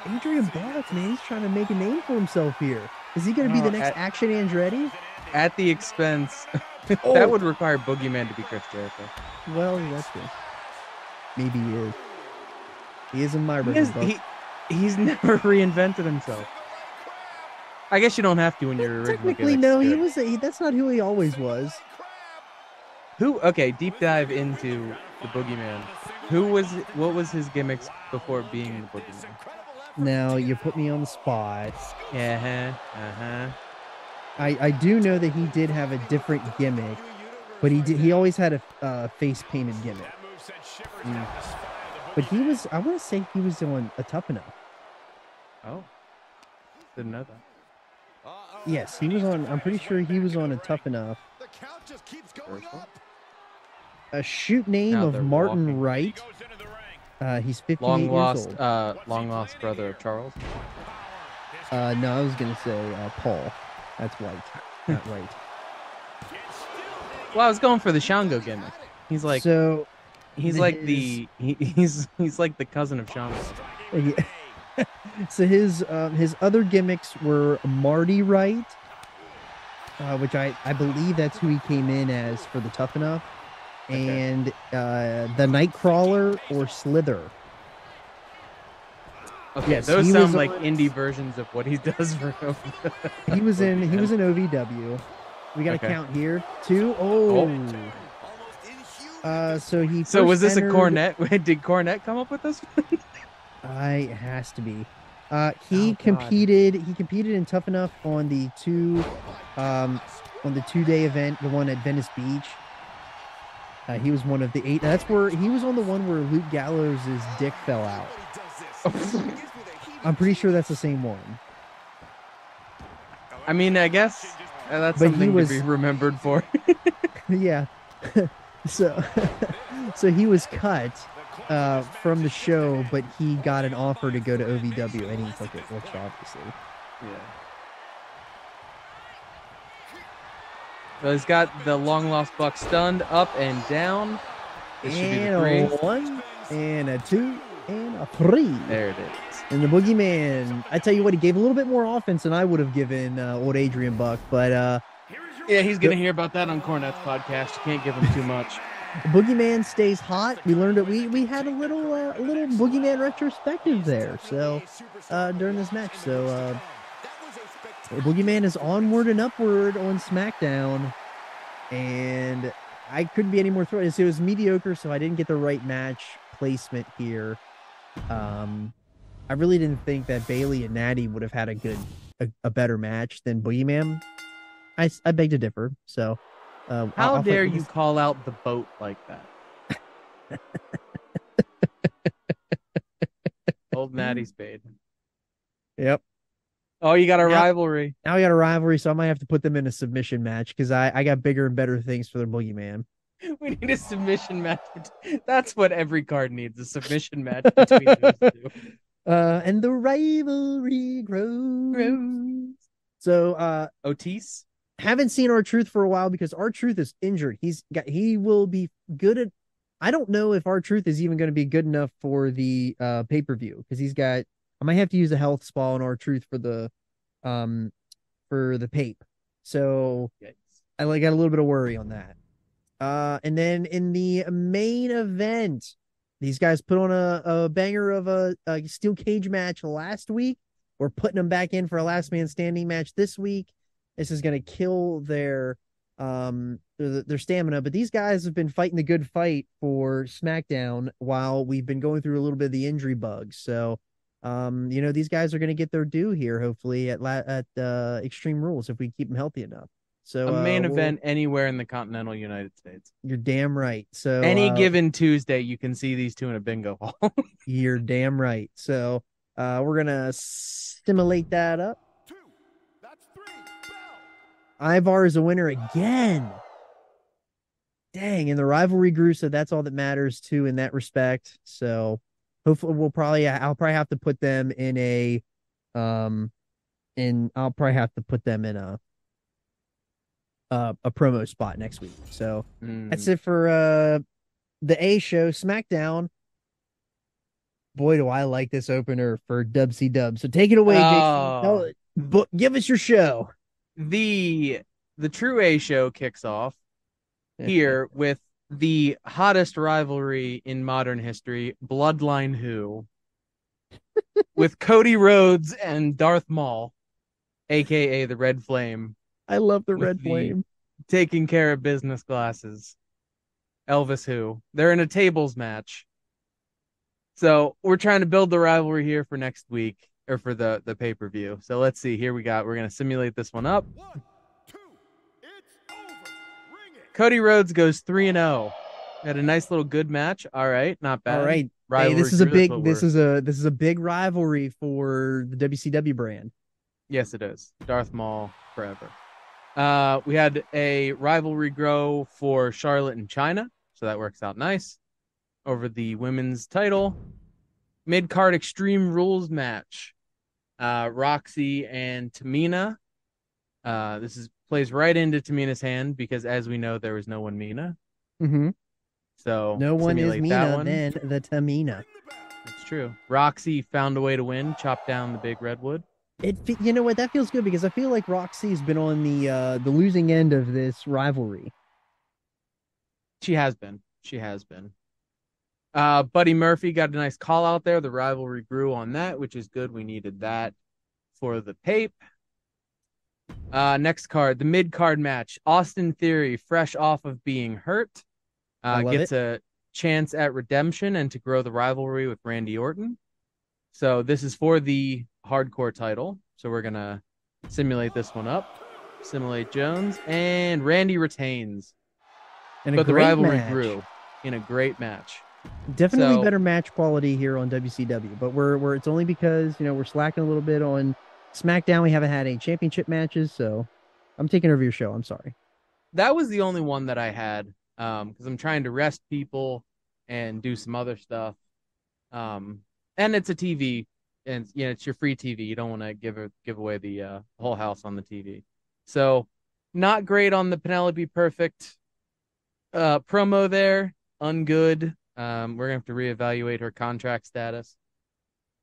Adrian Buck, man, he's trying to make a name for himself here. Is he going to be the next Action Andretti? At the expense. That would require Boogeyman to be Chris Jericho. Well, that's good. Maybe he is. He is in my book. He's never reinvented himself. I guess you don't have to when you're originally. Technically, no, that's not who he always was. Okay, deep dive into the Boogeyman. What was his gimmicks before being the Boogeyman? Now you put me on the spot. I do know that he did have a different gimmick, but he always had a face painted gimmick. But I want to say he was on a Tough Enough. Oh, didn't know that. Yes, he was on. I'm pretty sure he was on a Tough Enough. A shoot name of Martin Wright. He's 58 years old. Long lost brother of Charles. No, I was gonna say Paul. That's White, not Wright. Well, I was going for the Shango gimmick. He's like he's like the cousin of Shango. Yeah. So his other gimmicks were Marty Wright, which I believe that's who he came in as for the Tough Enough. and the Nightcrawler or Slither. Okay, Yes, those he sound was like on- indie versions of what he does for him. He was in OVW. We got to Okay. count here. 2. So he So was first this a entered- Cornette? Did Cornette come up with this? It has to be. He Oh, God. competed. He competed in Tough Enough on the 2-day event, the one at Venice Beach. He was one of the 8. That's where he was on the one where Luke Gallows' dick fell out. I'm pretty sure that's the same one. I mean, I guess that's But he something was- to be remembered for. Yeah. so he was cut from the show, but he got an offer to go to OVW and he took it, which obviously. Yeah. So he's got the long lost buck stunned up and down. This should be the And 3. a 1 and a 2 and a 3. There it is. And the Boogeyman, I tell you what, he gave a little bit more offense than I would have given old Adrian Buck, but Yeah, he's gonna hear about that on Cornette's podcast. You can't give him too much. the Boogeyman stays hot. We learned that we had a little Boogeyman retrospective there, so during this match. So the Boogeyman is onward and upward on SmackDown, and I couldn't be any more thrilled. It was mediocre, so I didn't get the right match placement here. I really didn't think that Bailey and Natty would have had a better match than Boogeyman. I beg to differ. So, How dare you call out the boat like that? Old Natty Spade. Yep. Oh, you got a Now- rivalry. Now we got a rivalry, so I might have to put them in a submission match because I got bigger and better things for the Boogeyman. We need a submission match. That's what every card needs, a submission match between those two. And the rivalry grows. So, Otis? haven't seen R-Truth for a while because R-Truth is injured. He will be good at. I don't know if R-Truth is even going to be good enough for the pay-per-view because I might have to use a health spa on R-Truth for the pape. So Yikes. I got a little bit of worry on that. And then in the main event, these guys put on a banger of a steel cage match last week. We're putting them back in for a last man standing match this week. This is going to kill their stamina. But these guys have been fighting the good fight for SmackDown while we've been going through a little bit of the injury bugs. So, these guys are going to get their due here, hopefully at Extreme Rules if we keep them healthy enough. So A main event anywhere in the continental United States. You're damn right. So Any given Tuesday, you can see these two in a bingo hall. You're damn right. So we're gonna stimulate that up. 2. That's 3. Bell. Ivar is a winner again. Dang, and the rivalry grew, so that's all that matters too in that respect. So hopefully I'll probably have to put them in a promo spot next week. So that's it for the A show, SmackDown. Boy, do I like this opener for Dubsy Dub. So take it away, Oh. Jason. Give us your show. The True A show kicks off here with the hottest rivalry in modern history, Bloodline Who, with Cody Rhodes and Darth Maul, aka the Red Flame, I love the with Red the- Flame. taking care of business glasses. Elvis Who. They're in a tables match. So we're trying to build the rivalry here for next week, or for the pay-per-view. So let's see. We're going to simulate this one up. 1, 2. It's over. Ring it. Cody Rhodes goes 3-0. Had a nice little good match. All right, not bad. All right. Hey, Rivalry this is a crew, that's big what this we're- is a big rivalry for the WCW brand. Yes, it is. Darth Maul forever. We had a rivalry grow for Charlotte and China, so that works out nice. Over the women's title, mid-card Extreme Rules match. Roxy and Tamina. This plays right into Tamina's hand because, as we know, there was no one Mina. Mm-hmm. So No one is simulate that Mina one. than the Tamina. That's true. Roxy found a way to win, chopped down the big redwood. You know what? That feels good because I feel like Roxy's been on the losing end of this rivalry. She has been. She has been. Buddy Murphy got a nice call out there. The rivalry grew on that, which is good. We needed that for the pape. Next card, the mid card match. Austin Theory, fresh off of being hurt, gets a chance at redemption and to grow the rivalry with Randy Orton. So this is for the hardcore title. So we're gonna simulate this one up. Simulate Jones, and Randy retains. But the rivalry grew in a great match. Definitely better match quality here on WCW, but we're it's only because we're slacking a little bit on SmackDown. We haven't had any championship matches, so I'm taking over your show. I'm sorry. That was the only one that I had because I'm trying to rest people and do some other stuff. And it's a TV, and it's your free TV. You don't want to give away the whole house on the TV. So not great on the Penelope Perfect promo there. Ungood. We're gonna have to reevaluate her contract status.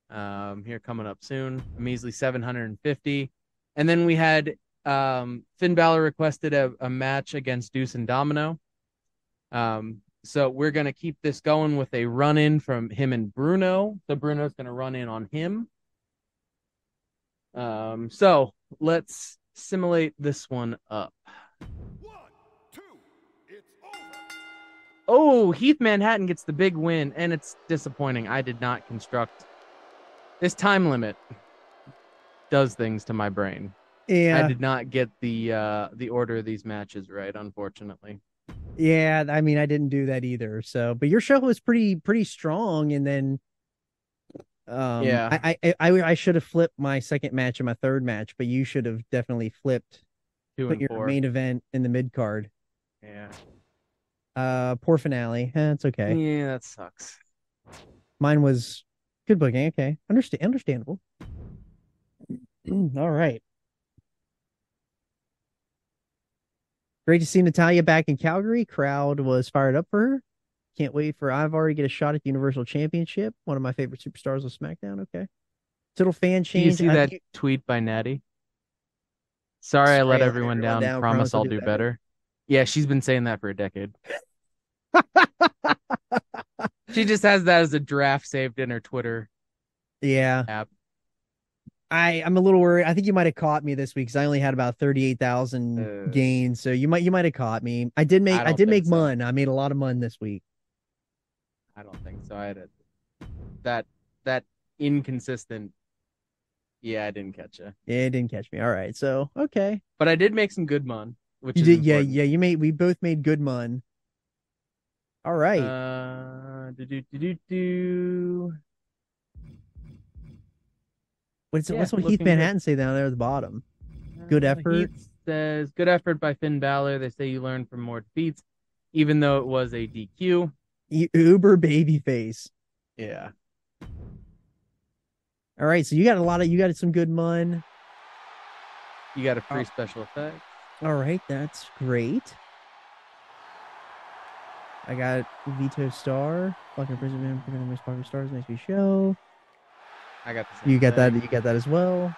Here coming up soon, a measly 750. And then we had Finn Balor requested a match against Deuce and Domino. So we're gonna keep this going with a run-in from him and Bruno. So Bruno's gonna run in on him. So let's simulate this one up. Oh, Heath Manhattan gets the big win, and it's disappointing. I did not construct this time limit. Does things to my brain. Yeah, I did not get the order of these matches right, unfortunately. Yeah, I mean, I didn't do that either. So, but your show was pretty strong, and then, yeah, I should have flipped my second match and my third match, but you should have definitely flipped. 2 put and your 4. main event in the mid card. Yeah. Poor finale. It's okay. Yeah, that sucks. Mine was good booking. Okay, understandable. All right. Great to see Natalya back in Calgary. Crowd was fired up for her. Can't wait for Ivory to get a shot at the Universal Championship. One of my favorite superstars of SmackDown. Okay. Little fan change. Do you see that tweet by Natty? Sorry, I let everyone down. Promise I'll do better. Yeah, she's been saying that for a decade. She just has that as a draft saved in her Twitter app. I'm a little worried. I think you might have caught me this week because I only had about 38,000 gains. So you might have caught me. I did make mun. I made a lot of mun this week. I don't think so. I had that inconsistent. Yeah, I didn't catch you. Yeah, it didn't catch me. All right. So okay. But I did make some good mun. Which you is did, important. yeah. We both made good mun. All right. What's what Heath Manhattan say down there at the bottom? Good effort. Heath says, good effort by Finn Balor. They say you learn from more defeats, even though it was a DQ. Uber babyface. Yeah. All right, so you got some good mun. You got a free special effect. All right, that's great. I got Vito Star, fucking President, picking the most popular stars next week's show. I got the same You got thing. that. You got that as well.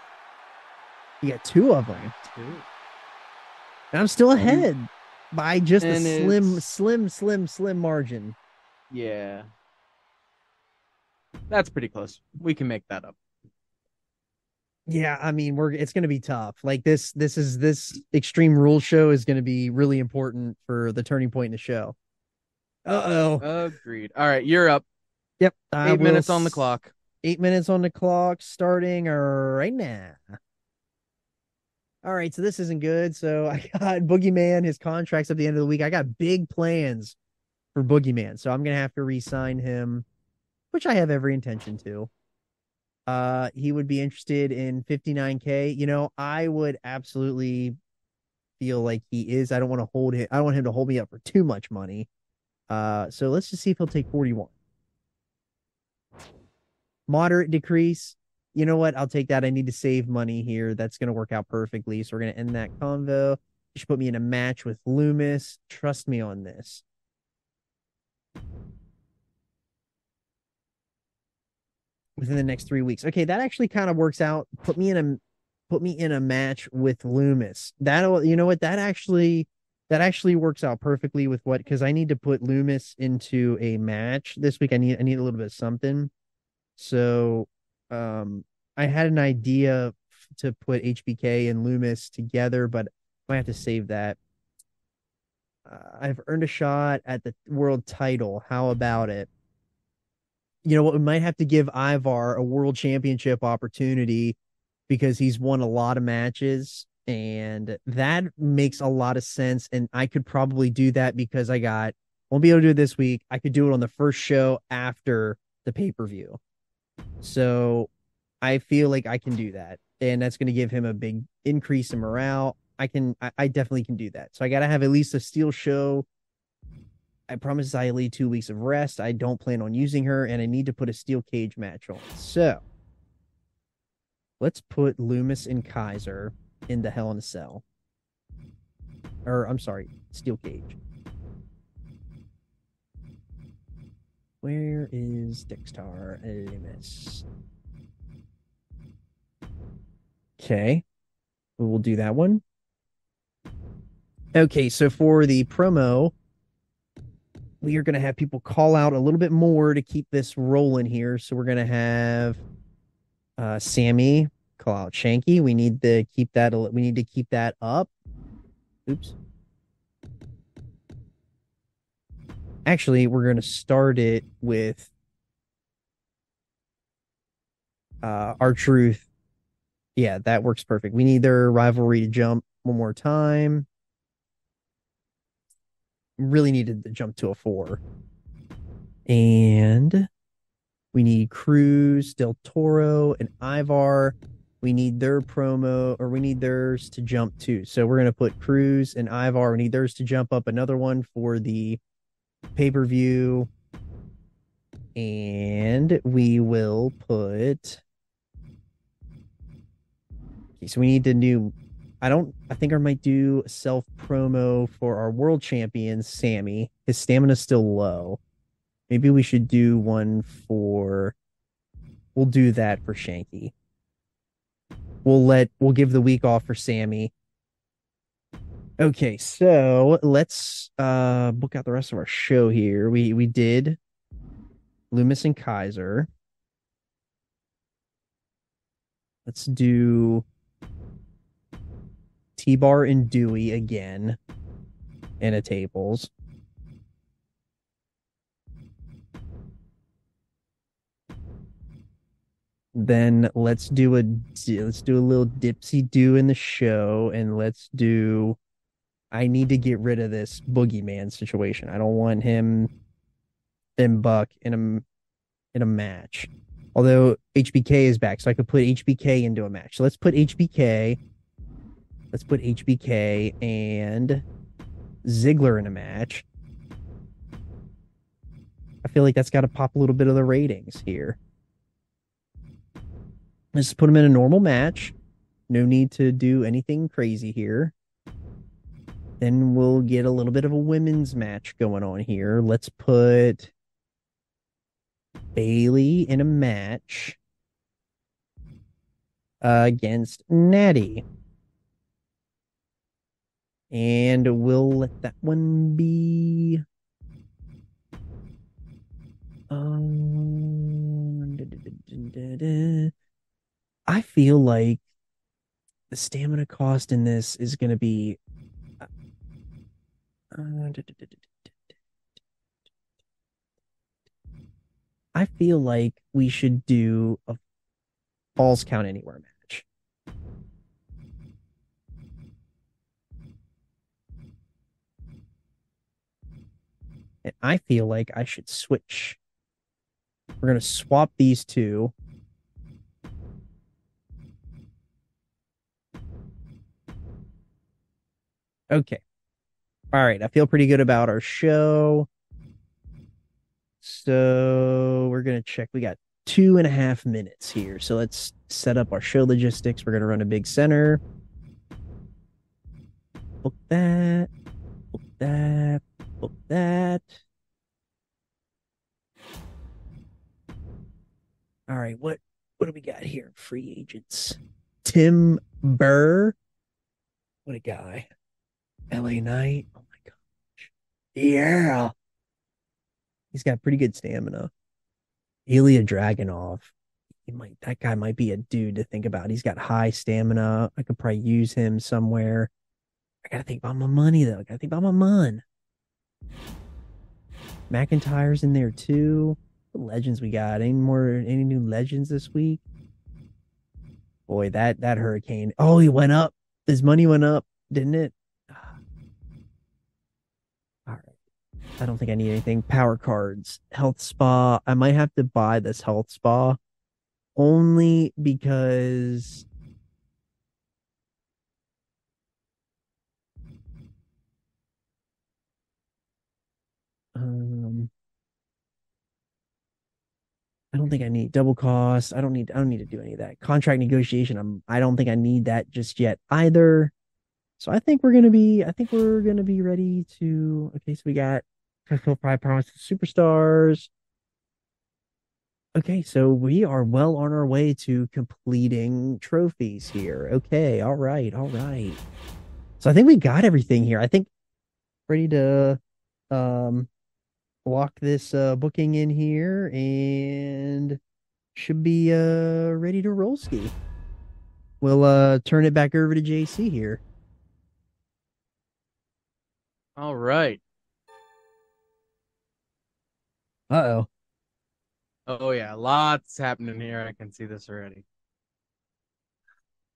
You got 2 of them. 2. And I'm still ahead by just a slim margin. Yeah. That's pretty close. We can make that up. Yeah, I mean, it's going to be tough. Like this Extreme Rules show is going to be really important for the turning point in the show. Agreed. All right, you're up. Yep. 8 minutes on the clock. 8 minutes on the clock, starting right now. All right, so this isn't good. So I got Boogeyman. His contract's at the end of the week. I got big plans for Boogeyman, so I'm gonna have to re-sign him, which I have every intention to. He would be interested in 59K. You know, I would absolutely feel like he is. I don't want to hold him. I don't want him to hold me up for too much money. So let's just see if he'll take 41. Moderate decrease. You know what? I'll take that. I need to save money here. That's going to work out perfectly. So we're going to end that convo. You should put me in a match with Loomis. Trust me on this. Within the next 3 weeks. Okay, that actually kind of works out. Put me in a match with Loomis. You know what? That actually that actually works out perfectly with what, because I need to put Loomis into a match this week. I need a little bit of something. So I had an idea to put HBK and Loomis together, but I might have to save that. I've earned a shot at the world title. How about it? You know what? We might have to give Ivar a world championship opportunity because he's won a lot of matches, and that makes a lot of sense. And I could probably do that because won't be able to do it this week. I could do it on the first show after the pay-per-view. So I feel like I can do that. And that's going to give him a big increase in morale. I definitely can do that. So I got to have at least a steel show. I promised Xylee 2 weeks of rest. I don't plan on using her, and I need to put a steel cage match on. So let's put Loomis and Kaiser in the Hell in a Cell. Or, I'm sorry, steel cage. Where is Dexter Loomis? Okay. We'll do that one. Okay, so for the promo, we are going to have people call out a little bit more to keep this rolling here. So we're going to have Sammy call out Shanky. We need to keep that up. Oops. Actually, we're going to start it with R-Truth. Yeah, that works perfect. We need their rivalry to jump one more time. Really needed to jump to a 4. And we need Cruz, Del Toro, and Ivar. We need their promo, or we need theirs to jump too. So we're going to put Cruz and Ivar. We need theirs to jump up another one for the pay-per-view. And we will put... Okay, so we need to do... I think I might do a self promo for our world champion, Sammy. His stamina's still low. Maybe we should do one for... We'll do that for Shanky. We'll give the week off for Sammy. Okay, so let's book out the rest of our show here. We did Loomis and Kaiser. Let's do T-Bar and Dewey again in a tables. Then let's do a little dipsy do in the show, and I need to get rid of this boogeyman situation. I don't want him and Buck in a match. Although HBK is back, so I could put HBK into a match. So let's put HBK and Ziggler in a match. I feel like that's got to pop a little bit of the ratings here. Let's put them in a normal match. No need to do anything crazy here. Then we'll get a little bit of a women's match going on here. Let's put Bailey in a match against Natty. And we'll let that one be... I feel like the stamina cost in this is going to be... I feel like we should do a Falls Count Anywhere match. And I feel like I should switch. We're going to swap these two. Okay. All right. I feel pretty good about our show. So we're going to check. We got 2.5 minutes here. So let's set up our show logistics. We're going to run a big center. Book that. Book that. Book that. All right. What do we got here? Free agents. Tim Burr. What a guy. LA Knight. Oh my gosh. Yeah. He's got pretty good stamina. Ilya Dragunov. That guy might be a dude to think about. He's got high stamina. I could probably use him somewhere. I gotta think about my money though. I gotta think about my mon. McIntyre's in there too. What legends we got? Any new legends this week? Boy, that hurricane. Oh, he went up. His money went up, didn't it? All right. I don't think I need anything. Power cards, health spa. I might have to buy this health spa only because um I don't think I need double cost. I don't need to do any of that. Contract negotiation. I don't think I need that just yet either. So I think we're gonna be ready to okay, so we got fulfill five promises to superstars. Okay, so we are well on our way to completing trophies here. Okay, all right, all right. So I think we got everything here. I think ready to um lock this booking in here and should be ready to roll ski. We'll turn it back over to JC here. All right. Uh-oh. Oh yeah, lots happening here. I can see this already.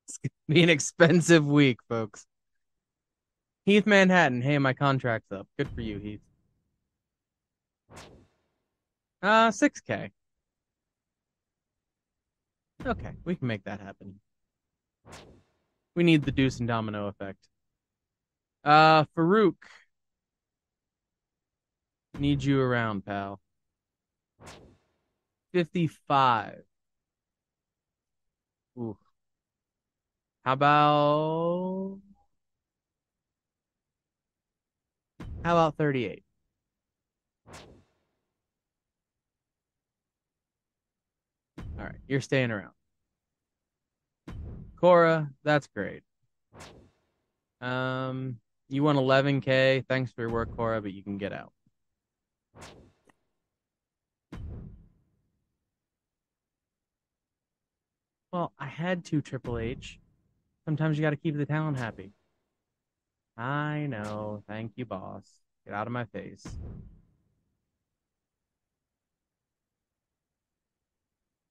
It's gonna be an expensive week, folks. Heath Manhattan. Hey, my contract's up. Good for you, Heath. 6K. Okay, we can make that happen. We need the deuce and domino effect. Farouk. Need you around, pal. 55. Ooh. How about 38? All right, you're staying around. Cora, that's great. You want 11K. Thanks for your work, Cora, but you can get out. Well, I had to Triple H. Sometimes you got to keep the talent happy. I know. Thank you, boss. Get out of my face.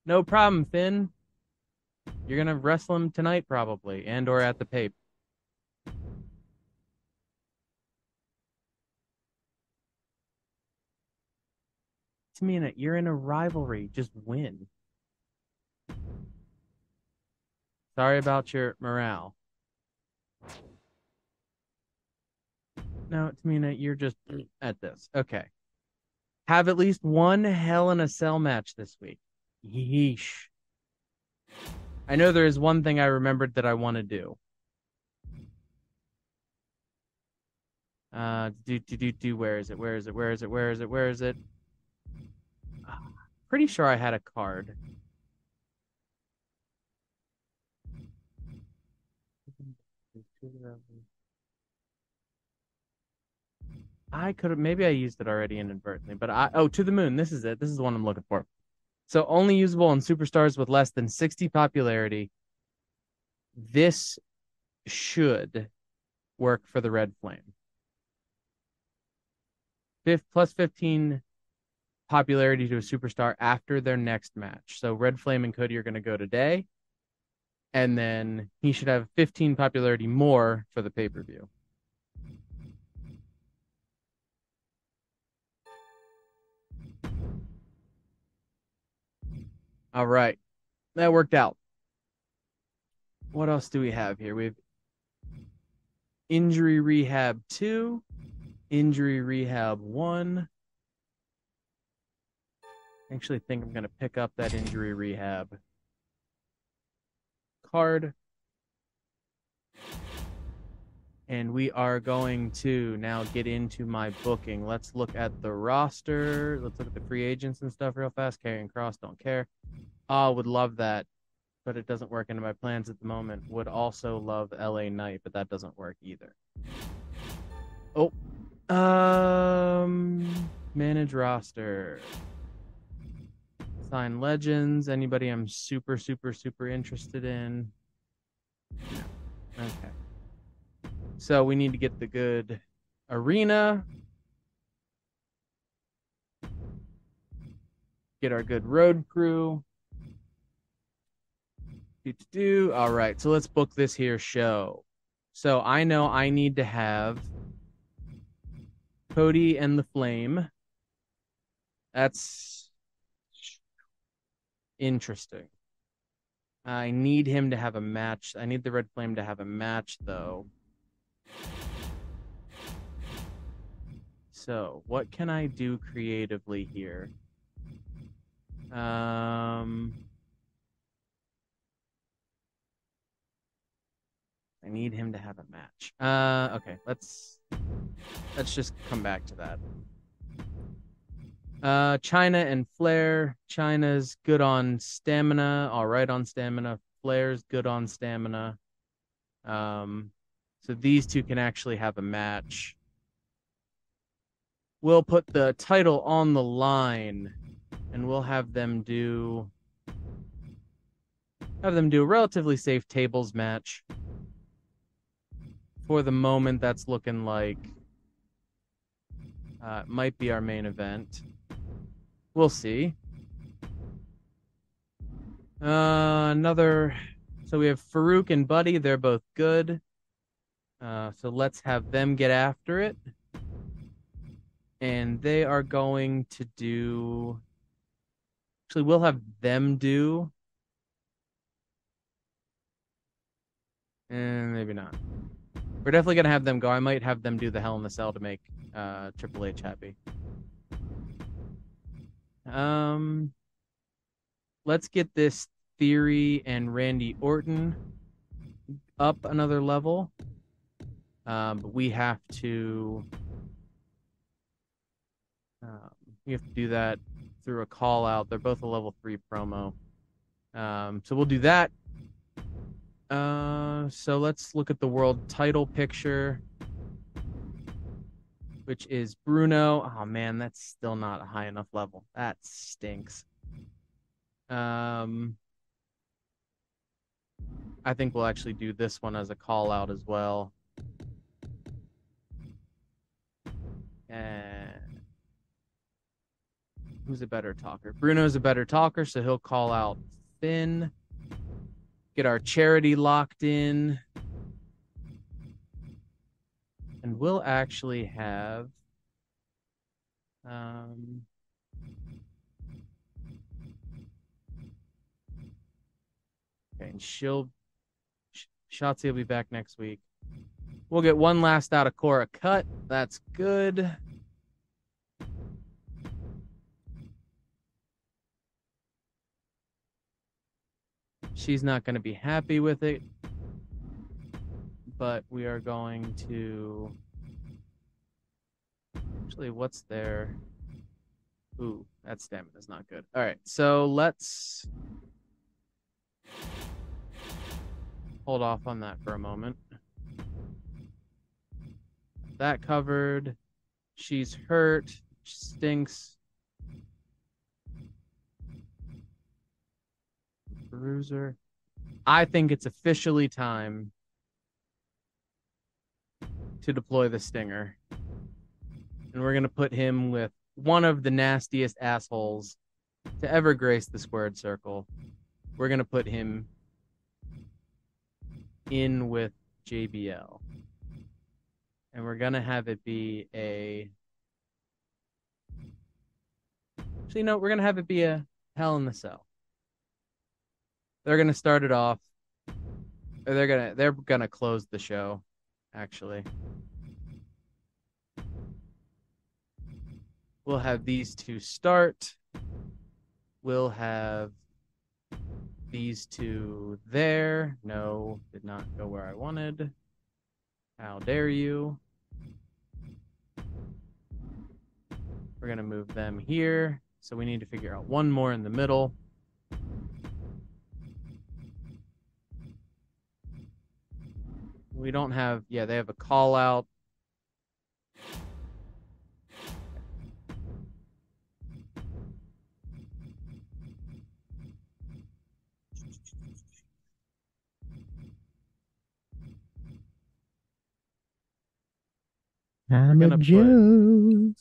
No problem, Finn. You're gonna wrestle him tonight, probably, and or at the Pape. Tamina, you're in a rivalry. Just win. Sorry about your morale. No, Tamina, you're just at this. Okay. Have at least one Hell in a Cell match this week. Yeesh. I know there is one thing I remembered that I want to do. Where is it? Where is it? Where is it? Where is it? Where is it? Pretty sure I had a card. I could have maybe I used it already inadvertently, but To the Moon. This is it. This is the one I'm looking for. So only usable on superstars with less than 60 popularity. This should work for the Red Flame. Plus 15 popularity to a superstar after their next match. So Red Flame and Cody are going to go today, and then he should have 15 popularity more for the pay-per-view. All right. That worked out. What else do we have here? We have Injury Rehab 2, Injury Rehab 1. I actually think I'm going to pick up that Injury Rehab card. And we are going to now get into my booking. Let's look at the roster. Let's look at the free agents and stuff real fast. Karrion Kross, don't care. Would love that, but it doesn't work into my plans at the moment. Would also love LA Knight, but that doesn't work either. Oh. Manage roster. Sign legends. Anybody I'm super, super, super interested in? No. Okay. So we need to get the good arena. Get our good road crew. All right, so let's book this here show. So I know I need to have Cody and the Flame. That's interesting. I need him to have a match. I need the Red Flame to have a match, though. So, what can I do creatively here? I need him to have a match. Okay, let's just come back to that. Chyna and Flair. Chyna's good on stamina, all right on stamina. Flair's good on stamina. So these two can actually have a match. We'll put the title on the line, and we'll have them do a relatively safe tables match. For the moment, that's looking like it might be our main event. We'll see. So we have Farouk and Buddy. They're both good. So let's have them get after it. And they are going to do... Actually, we'll have them do... And maybe not. We're definitely going to have them go. I might have them do the Hell in the Cell to make Triple H happy. Let's get this Theory and Randy Orton up another level. But we have to do that through a call out. They're both a level 3 promo. So we'll do that. So let's look at the world title picture, which is Bruno. Oh man, that's still not a high enough level. That stinks. I think we'll actually do this one as a call out as well. And who's a better talker? Bruno's a better talker, so he'll call out Finn. Get our charity locked in. And we'll actually have okay, and Shotzi will be back next week. We'll get one last out of Cora cut. That's good. She's not going to be happy with it, but we are going to... Actually, what's there? Ooh, that stamina is not good. All right, so let's hold off on that for a moment. That covered. She's hurt. Stinks. Bruiser. I think it's officially time to deploy the Stinger. And we're going to put him with one of the nastiest assholes to ever grace the squared circle. We're going to put him in with JBL. And we're going to have it be a... Actually, no, we're going to have it be a Hell in the Cell. They're going to start it off. Or they're gonna close the show, actually. We'll have these two start. We'll have these two there. No, did not go where I wanted. How dare you? We're going to move them here. So we need to figure out one more in the middle. We don't have... Yeah, they have a call out. I'm We're a gonna put- Joe.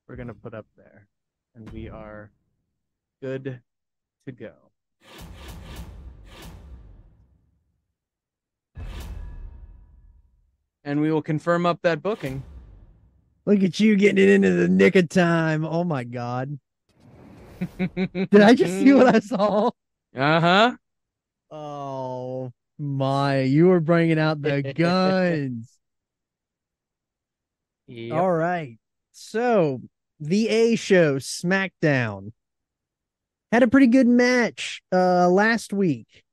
We're going to put up there. And we are good to go. And we will confirm up that booking. Look at you getting it into the nick of time. Oh my God. Did I just see what I saw? Uh-huh. Oh my, you were bringing out the guns. Yep. All right. So the A show, Smackdown, had a pretty good match last week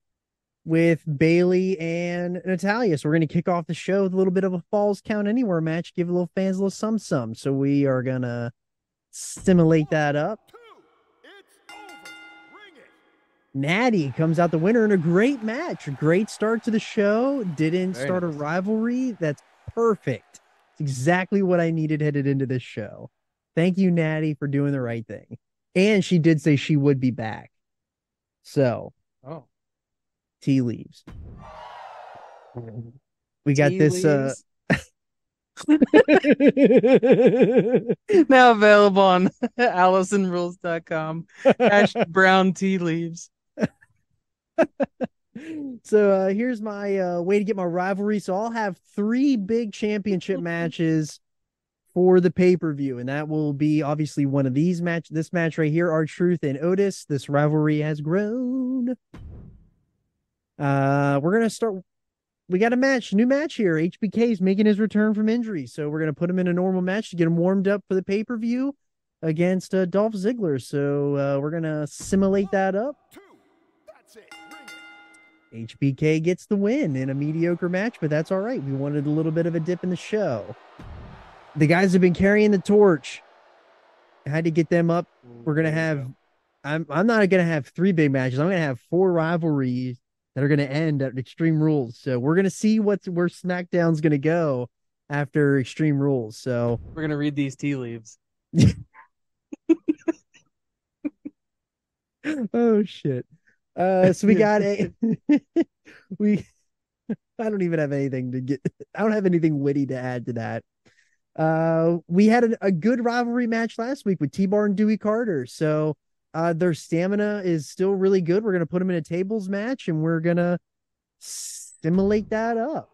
with Bailey and Natalia. So we're going to kick off the show with a little bit of a Falls Count Anywhere match, give a little fans a little sum. So we are going to simulate that up. Natty comes out the winner in a great match. A great start to the show. Didn't Very start a nice. rivalry. That's perfect. It's exactly what I needed headed into this show. Thank you, Natty, for doing the right thing. And she did say she would be back. So, Oh. tea leaves. We got Tea this. leaves. Now available on AllisonRules.com. Brown tea leaves. So here's my way to get my rivalry. So I'll have 3 big championship matches for the pay-per-view, and that will be obviously one of these match. This match right here, R-Truth and Otis. This rivalry has grown. We're gonna start. We got a new match here. HBK is making his return from injury, so we're gonna put him in a normal match to get him warmed up for the pay-per-view against Dolph Ziggler. So we're gonna simulate that up. HBK gets the win in a mediocre match, but that's all right. We wanted a little bit of a dip in the show. The guys have been carrying the torch. I had to get them up. We're gonna have. I'm not gonna have 3 big matches. I'm gonna have 4 rivalries that are gonna end at Extreme Rules. So we're gonna see where SmackDown's gonna go after Extreme Rules. So we're gonna read these tea leaves. Oh shit. So we got I don't even have anything to get. I don't have anything witty to add to that. We had a good rivalry match last week with T-Bar and Dewey Carter. So their stamina is still really good. We're gonna put them in a tables match and we're gonna simulate that up.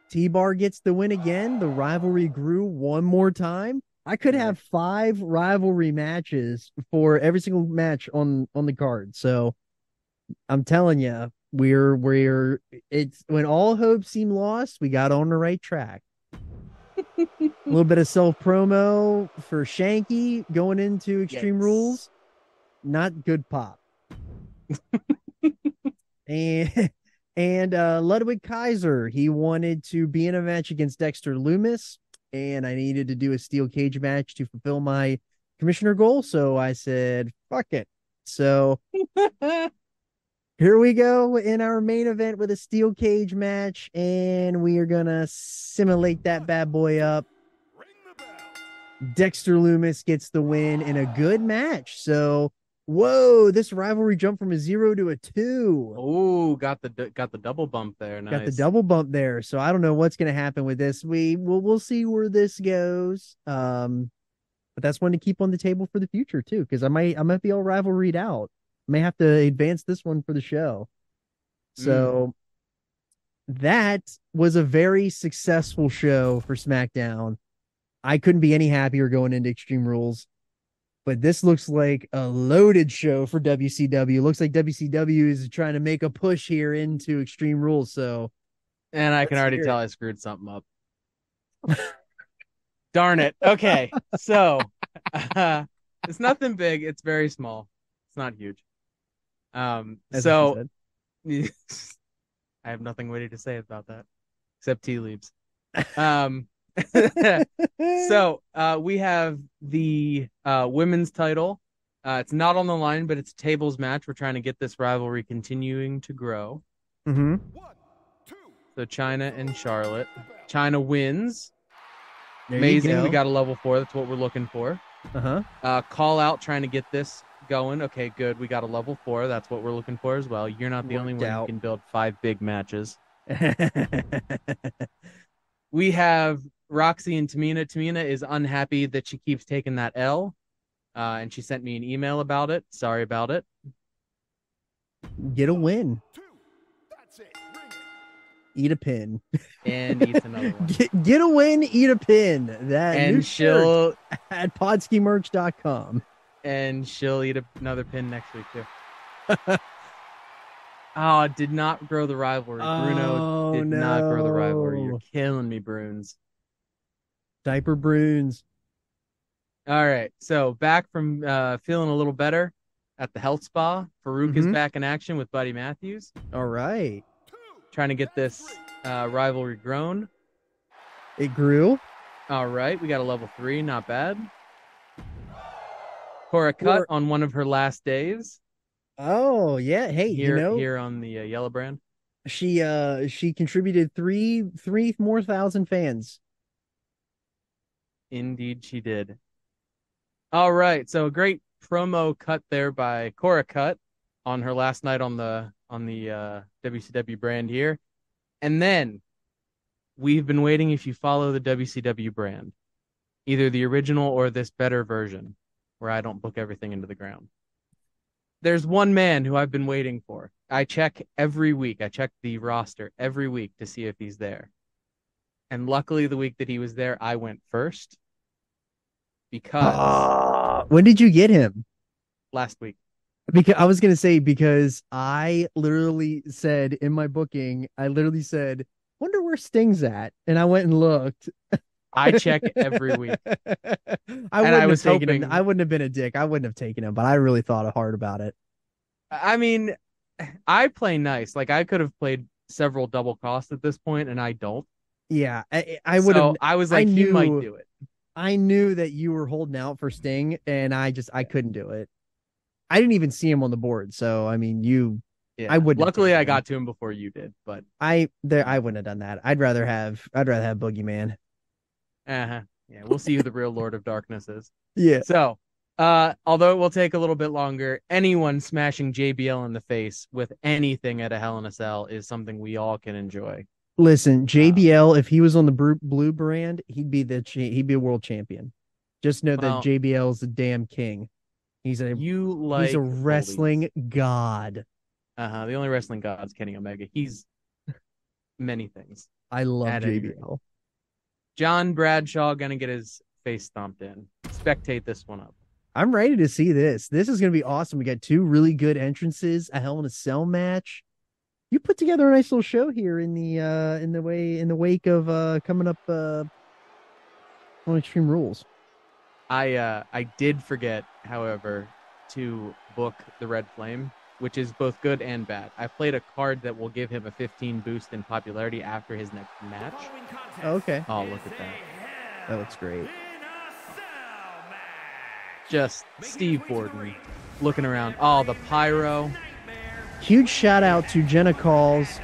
T-Bar gets the win again. The rivalry grew one more time. I could have 5 rivalry matches for every single match on the card. So I'm telling you, it's when all hope seemed lost, we got on the right track. A little bit of self promo for Shanky going into Extreme Rules. Not good pop. and Ludwig Kaiser, he wanted to be in a match against Dexter Loomis. And I needed to do a steel cage match to fulfill my commissioner goal. So I said, fuck it. So here we go in our main event with a steel cage match. And we are going to simulate that bad boy up. Dexter Loomis gets the win in a good match. So, whoa, this rivalry jumped from a 0 to a 2. Oh, got the double bump there. Nice. Got the double bump there. So I don't know what's going to happen with this. We'll see where this goes. But that's one to keep on the table for the future too, because I might be all rivalried out. I may have to advance this one for the show. So that was a very successful show for SmackDown. I couldn't be any happier going into Extreme Rules. But this looks like a loaded show for WCW. Looks like WCW is trying to make a push here into Extreme Rules. So, and I can already tell I screwed something up. Darn it. Okay, so it's nothing big. It's very small. It's not huge. So I have nothing witty to say about that, except tea leaves. So we have the women's title. It's not on the line, but it's a tables match. We're trying to get this rivalry continuing to grow. Mm-hmm. So China and Charlotte. China wins. There Amazing. You go. We got a level 4. That's what we're looking for. Call out trying to get this going. Okay, good. We got a level 4. That's what we're looking for as well. You're not the only one who can build 5 big matches. We have Roxy and Tamina. Tamina is unhappy that she keeps taking that L. And she sent me an email about it. Sorry about it. Get a win. Eat a pin. And eats another one. Get a win, eat a pin. That and new she'll shirt at podskimerch.com. And she'll eat another pin next week too. Oh, did not grow the rivalry. Bruno did not grow the rivalry. You're killing me, Bruins. Diaper Bruins. All right. So back from feeling a little better at the health spa. Farouk is back in action with Buddy Matthews. All right. Trying to get this rivalry grown. It grew. All right. We got a level 3. Not bad. Cora cut on one of her last days. Oh, yeah. Hey, here on the yellow brand. She contributed three more thousand fans. Indeed she did. All right. So a great promo cut there by Cora Cut on her last night on the WCW brand here. And then we've been waiting, if you follow the WCW brand, either the original or this better version, where I don't book everything into the ground. There's one man who I've been waiting for. I check every week. I check the roster every week to see if he's there. And luckily the week that he was there, I went first. Because when did you get him? Last week. Because I was gonna say, because I literally said in my booking, wonder where Sting's at, and I went and looked. I check every week. I wouldn't have been a dick. I wouldn't have taken him, but I really thought hard about it. I mean, I play nice. Like, I could have played several double costs at this point, and I don't. Yeah, I would have. So I was like, you might do it. I knew that you were holding out for Sting, and I couldn't do it. I didn't even see him on the board, so I mean, I would. Luckily, I got to him before you did, but I wouldn't have done that. I'd rather have Boogeyman. Yeah, we'll see who the real Lord of Darkness is. Yeah. So, although it will take a little bit longer, anyone smashing JBL in the face with anything at a Hell in a Cell is something we all can enjoy. Listen, JBL, if he was on the blue brand, he'd be a world champion. Just know that JBL is the damn king. He's a wrestling god. The only wrestling god is Kenny Omega. He's many things. I love JBL. John Bradshaw gonna get his face stomped in. Spectate this one up. I'm ready to see this. This is gonna be awesome. We got 2 really good entrances, a Hell in a Cell match. You put together a nice little show here in the wake of coming up on Extreme Rules. I did forget, however, to book the Red Flame, which is both good and bad. I played a card that will give him a 15 boost in popularity after his next match. Okay. Oh, look at that. That looks great. Just Steve Borden looking around. Oh, the pyro. Huge shout out to Jenna Calls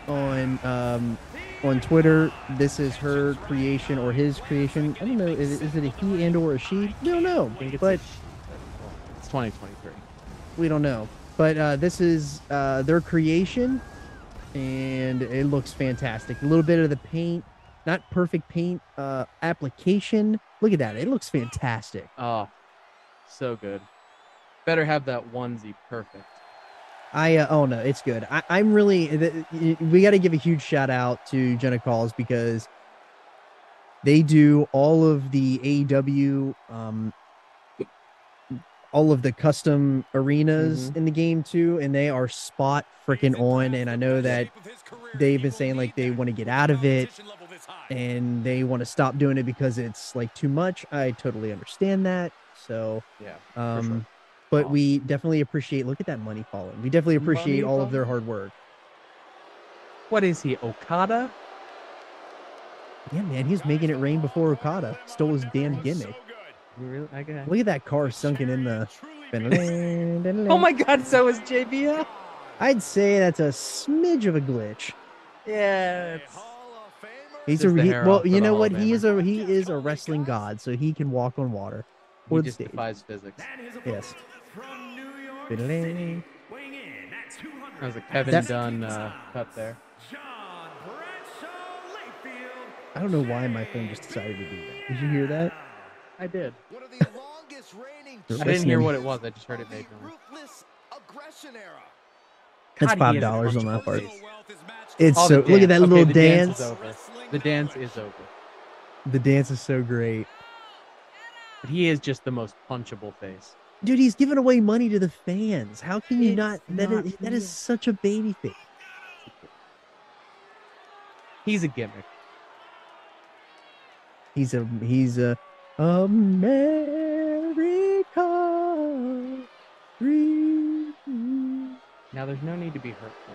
on Twitter. This is her creation or his creation. I don't know. Is it a he and or a she? We don't know. But it's 2023. We don't know. But this is their creation, and it looks fantastic. A little bit of the paint, not perfect paint application. Look at that. It looks fantastic. Oh, so good. Better have that onesie perfect. Oh no, it's good. I'm really, we got to give a huge shout out to Jenna Calls because they do all of the AEW, all of the custom arenas in the game too, and they are spot freaking on. And I know that they've been saying like they want to get out of it and they want to stop doing it because it's like too much. I totally understand that. So yeah, for sure. But we definitely appreciate, look at that money falling. We definitely appreciate all of their hard work. What is he, Okada? Yeah, man, he's making it rain before Okada stole his damn gimmick. Really? Look at that car sunken in the... Oh my god, so is JBL? I'd say that's a smidge of a glitch. Yeah. He's Just the he, hair well, off you for know the what? Hall of He is a wrestling god, so he can walk on water He or the just stage. defies physics. Yes. That was a Kevin Dunn cut there. I don't know why my phone just decided to do that. Did you hear that? I did. They're I didn't hear listening. what it was. I just heard it made noise. That's God, he has a $5 on my punchable part. face. It's Oh, so the look at dance. that Okay, little the dance. is over. The dance is over. The dance is so great. But he is just the most punchable face. Dude, he's giving away money to the fans. How can you It's not? not That is such a baby face. He's a gimmick. He's a America dream. Now there's no need to be hurtful.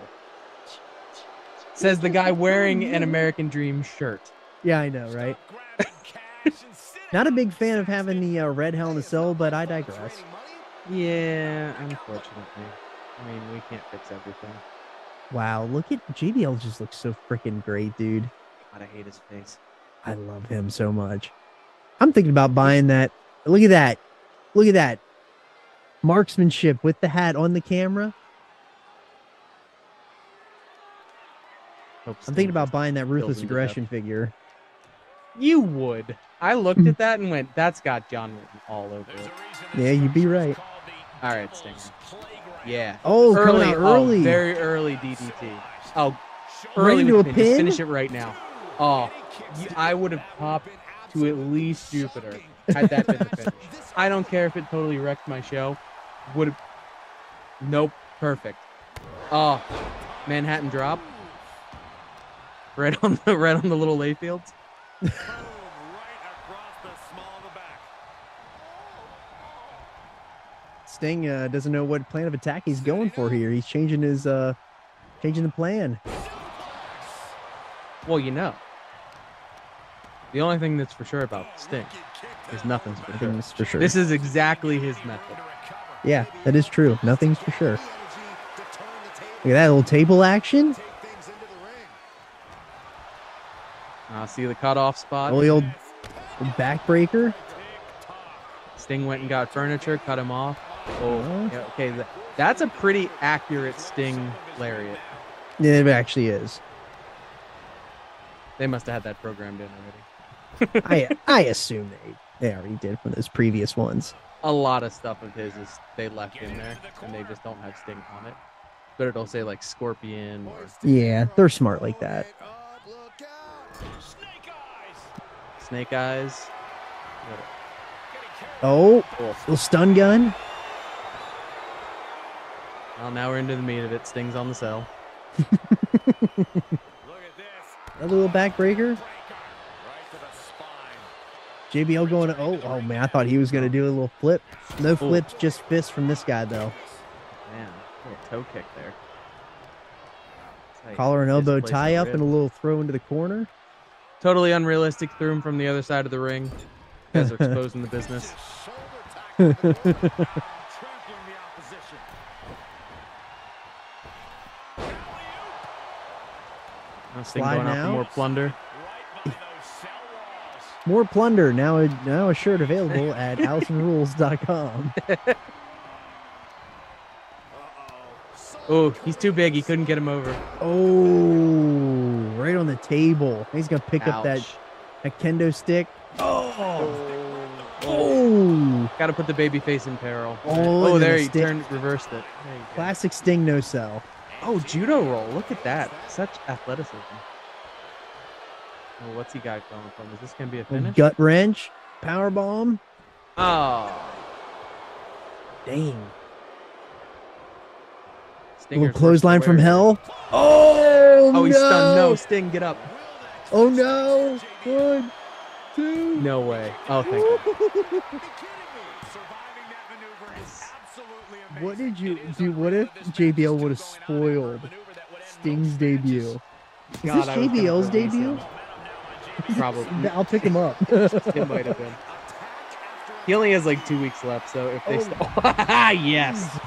Says the guy wearing an American Dream shirt. Yeah, I know, right? Not a big fan of having the red Hell in the Cell, but I digress. Yeah, unfortunately. I mean, we can't fix everything. Wow, look at JBL just looks so freaking great, dude. God, I hate his face. I love him so much. I'm thinking about buying that. Look at that. Look at that. Marksmanship with the hat on the camera. I'm thinking about buying that Ruthless Aggression figure. You would. I looked at that and went, that's got John Wooden all over it. Yeah, you'd be right. All right, Stinger. Yeah. Oh, coming out early. Oh, very early DDT. Oh, Right early into with a the pin. Just pin? finish it right now. Oh, I would have popped to at least Jupiter had that been the finish. I don't care if it totally wrecked my show. Would have. Nope. Perfect. Oh, Manhattan drop. Right on the little layfields. Sting doesn't know what plan of attack he's going for here. He's changing the plan. Well, you know. The only thing that's for sure about Sting is nothing's for sure. Nothing's for sure. This is exactly his method. Yeah, that is true. Nothing's for sure. Look at that little table action. See the cutoff spot. Oh, the old backbreaker. Sting went and got furniture, cut him off. Oh, yeah, okay. That's a pretty accurate Sting lariat. Yeah, it actually is. They must have had that programmed in already. I assume they already did from those previous ones. A lot of stuff of his is they left in there, and they just don't have Sting on it. But it'll say like Scorpion. Or... Yeah, they're smart like that. Snake Eyes. Oh, little stun gun. Well, now we're into the meat of it. Sting's on the cell. Another little backbreaker. JBL going. Oh man! I thought he was gonna do a little flip. No flips, just fists from this guy though. Man, a little toe kick there. Collar and elbow tie up and a little throw into the corner. Totally unrealistic. Threw him from the other side of the ring. You guys are exposing the business. Sting going out for more plunder. More plunder. Now a shirt available at AllisonRules.com. Oh, he's too big. He couldn't get him over. Oh, right on the table. He's going to pick up that kendo stick. Oh. Got to put the baby face in peril. Oh, there he reversed it. Classic Sting no sell. Oh, judo roll. Look at that. Such athleticism. Oh, what's he got going from? Is this going to be a finish? Gut wrench. Power bomb. Oh. Dang. Stinger's little clothesline from hell. Oh, he's stunned. No, Sting, get up. Oh, no. 1, 2. No way. Oh, thank you. What did you do? What if JBL would have spoiled Sting's debut? Is this JBL's debut? Probably. I'll pick him up. It might have been. He only has like 2 weeks left, so if they yes.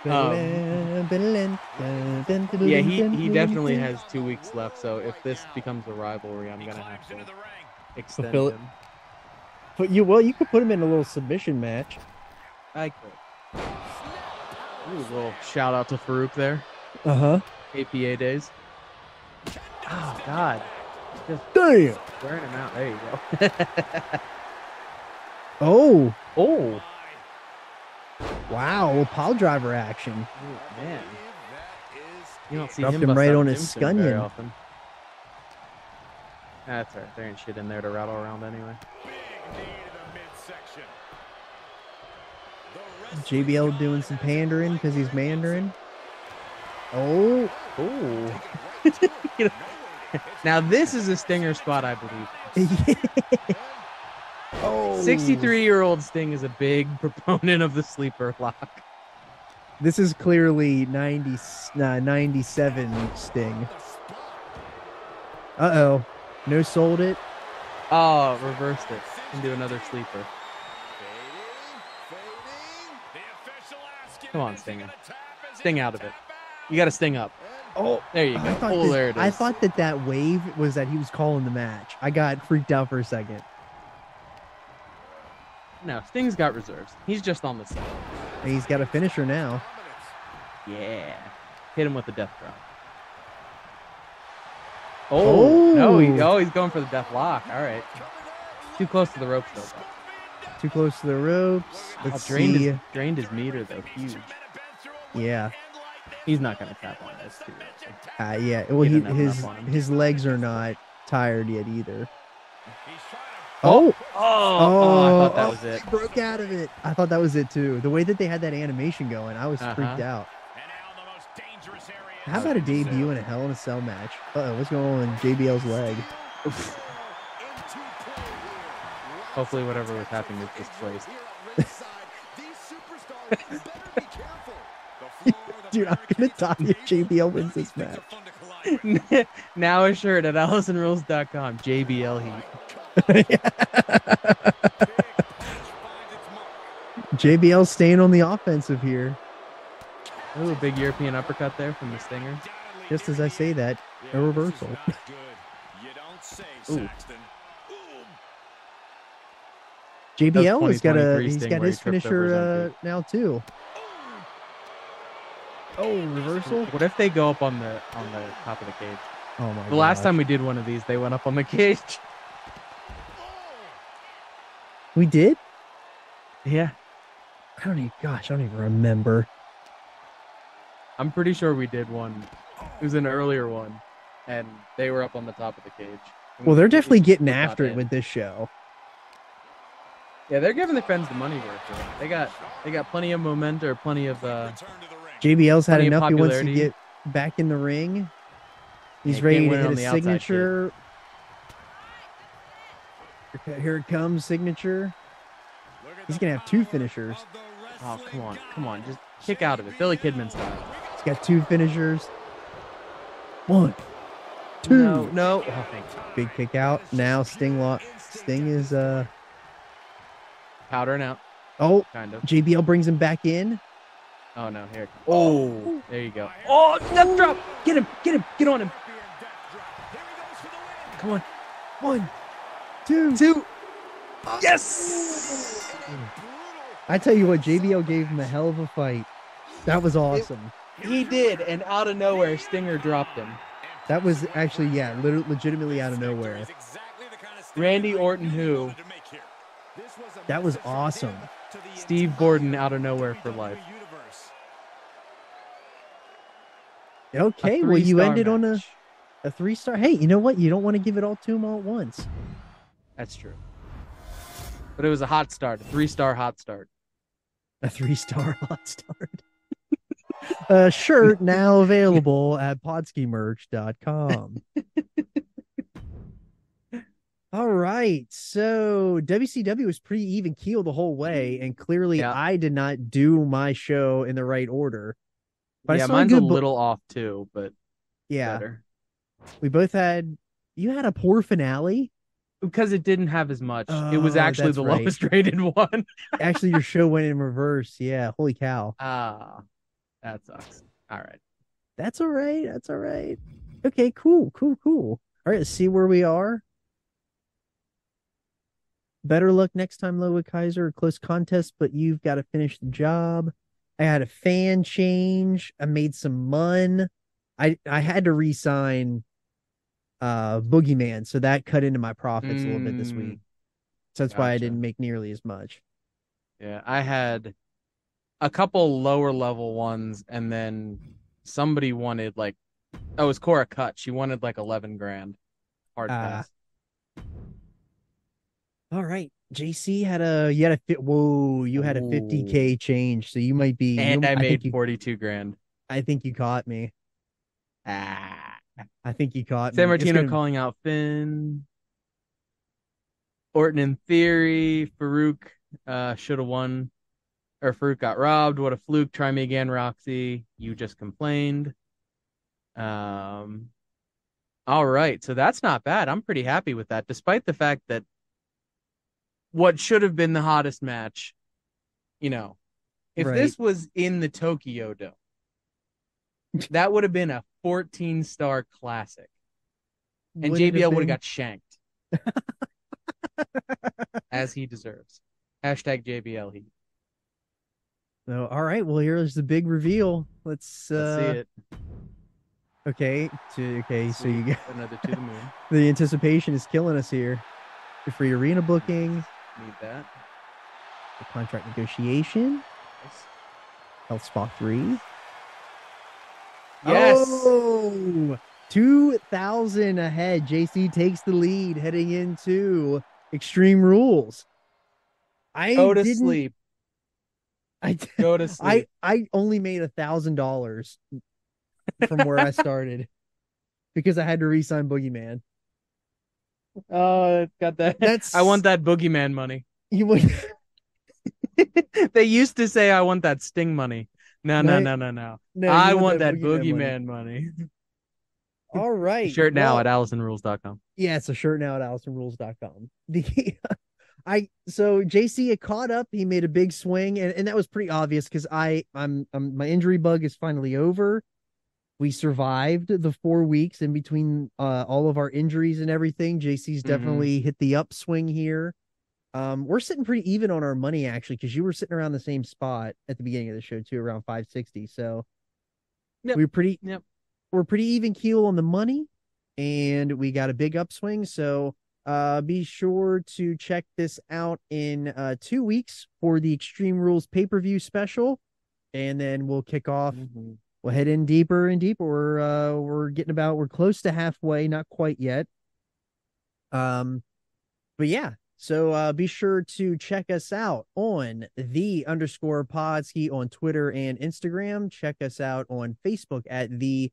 Yeah, he definitely has 2 weeks left. So if this becomes a rivalry, I'm gonna have to extend Fulfill it. him. But you could put him in a little submission match. I could. Ooh, a little shout out to Farouk there. Uh-huh. APA days. Oh God. Just Damn. wearing him out. There you go. Oh. Oh. Wow. Pile driver action. Oh, man. You don't see Dropped him him bust right out on a his tombstone very scunion. often. That's all right. There ain't shit in there to rattle around anyway. JBL doing some pandering because he's Mandarin. Oh. Oh. Now this is a stinger spot, I believe. Oh. 63-year-old Sting is a big proponent of the sleeper lock. This is clearly 97 Sting. Uh-oh. No sold it. Oh, reversed it into another sleeper. Come on, Stinger. Sting out of it. You got to sting up. Oh, there you go. Oh, there it is. I thought that wave was that he was calling the match. I got freaked out for a second. No, Sting's got reserves. He's just on the side. He's got a finisher now. Yeah. Hit him with the death drop. Oh, no. He's going for the death lock. All right. Too close to the ropes, though. Too close to the ropes. Let's see. Drained his meter, though. Huge. Yeah. He's not going to tap on this, too. Yeah. Well, his legs are not tired yet either. Oh, I thought that was it. He broke out of it. I thought that was it, too. The way that they had that animation going, I was freaked out. How about a debut in a Hell in a Cell match? Uh-oh, what's going on in JBL's leg? Hopefully whatever was happening is displaced. Dude, I'm going to die if JBL wins this match. Now a shirt at AllisonRules.com. JBL Heat. JBL staying on the offensive here. Ooh, a big European uppercut there from the Stinger. Just as I say that, a reversal. Ooh. JBL has got his finisher now too. Oh, reversal. What if they go up on the top of the cage? Oh my god. The last time we did one of these, they went up on the cage. We did? Yeah. I don't even remember. I'm pretty sure we did one. It was an earlier one, and they were up on the top of the cage. Well, they're definitely getting after it with this show. Yeah, they're giving the fans the money worth. They got plenty of momentum, or plenty of. JBL's had enough. He wants to get back in the ring. He's ready to hit a signature. Here it comes, signature. He's gonna have two finishers. Oh, come on, just kick out of it, Billy Kidman style. He's got two finishers. 1, 2. No. Oh, thank you. Big kick out. Now Sting is powdering out. Oh, kind of. JBL brings him back in. Oh no, here it comes. Oh, there you go. Oh, death drop. Get him, get on him. Come on. 1, 2. Yes. I tell you what, JBL gave him a hell of a fight. That was awesome. He did, and out of nowhere, Stinger dropped him. That was actually, yeah, legitimately out of nowhere. Randy Orton, who? That was awesome. Steve Borden out of nowhere for life. Okay, well, you ended on a 3-star. Hey, you know what? You don't want to give it all to him all at once. That's true. But it was a hot start, a 3-star hot start. A 3-star hot start. A shirt now available at podskimerch.com. All right. So WCW was pretty even keel the whole way. And clearly I did not do my show in the right order. But yeah, mine's a little off too, but yeah. Better. We both had, you had a poor finale. Because it didn't have as much. It was actually the lowest rated one. Actually, your show went in reverse. Yeah. Holy cow. That's That sucks. All right. That's all right. That's all right. Okay, cool. All right, let's see where we are. Better luck next time, Loa Kaiser. Close contest, but you've got to finish the job. I had a fan change. I made some mun. I had to re-sign Boogeyman, so that cut into my profits a little bit this week. So that's why I didn't make nearly as much. Yeah, I had a couple lower level ones, and then somebody wanted like, oh, it was Cora Cut. She wanted like 11 grand. Hard pass. All right. JC had a you had a whoa, you had a 50K change, so you might be and I made think 42 grand. I think you caught me. I think you caught San me. Martino calling out Finn. Orton in theory. Farouk should have won. Or Farouk got robbed. What a fluke. Try me again, Roxy. You just complained. All right. So that's not bad. I'm pretty happy with that, despite the fact that what should have been the hottest match, you know, if this was in the Tokyo Dome, that would have been a 14-star classic. And JBL would have got shanked. As he deserves. Hashtag JBL Heat. So, all right. Well, here's the big reveal. Let's see it. Okay. So you get another to the moon. The anticipation is killing us here. The free arena booking. Need that. The contract negotiation. Nice. Health Spa 3. Yes. Oh, 2,000 ahead. JC takes the lead heading into Extreme Rules. Go to sleep. Go to sleep. I only made $1,000 from where I started because I had to re-sign Boogeyman. Oh, got that. I want that Boogeyman money. You would. They used to say I want that Sting money. No. I want that Boogeyman money. All right. Shirt now at AllisonRules.com. Yeah, it's a shirt now at AllisonRules.com. So JC had caught up. He made a big swing, and that was pretty obvious because I'm my injury bug is finally over. We survived the 4 weeks in between all of our injuries and everything. JC's definitely hit the upswing here. We're sitting pretty even on our money actually, because you were sitting around the same spot at the beginning of the show too, around 560. So we're pretty even keel on the money, and we got a big upswing. So be sure to check this out in 2 weeks for the Extreme Rules pay-per-view special, and then we'll kick off. We'll head in deeper and deeper. We're close to halfway, not quite yet. But yeah. So be sure to check us out on _Podski on Twitter and Instagram. Check us out on Facebook at the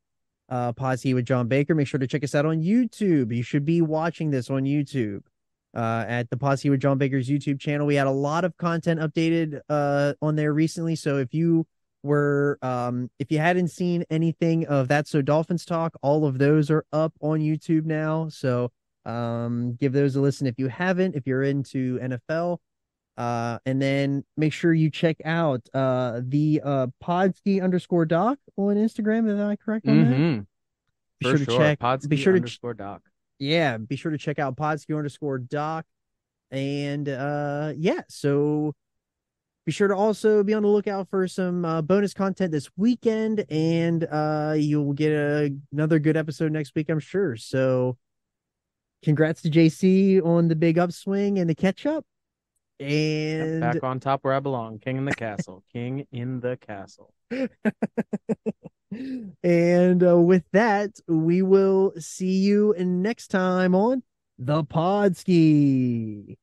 Podski with John Baker. Make sure to check us out on YouTube. You should be watching this on YouTube at the Podski with John Baker's YouTube channel. We had a lot of content updated on there recently. So if you hadn't seen anything of That's So Dolphins Talk, all of those are up on YouTube now. So give those a listen if you haven't, if you're into NFL. And then make sure you check out the Podski_doc on Instagram. Is that correct on that? Be sure to check Podski_doc. Yeah, be sure to check out Podski_doc. And yeah, so be sure to also be on the lookout for some bonus content this weekend, and you'll get another good episode next week, I'm sure. So congrats to JC on the big upswing and the catch up. And back on top where I belong. King in the castle. King in the castle. And with that, we will see you next time on the Podski.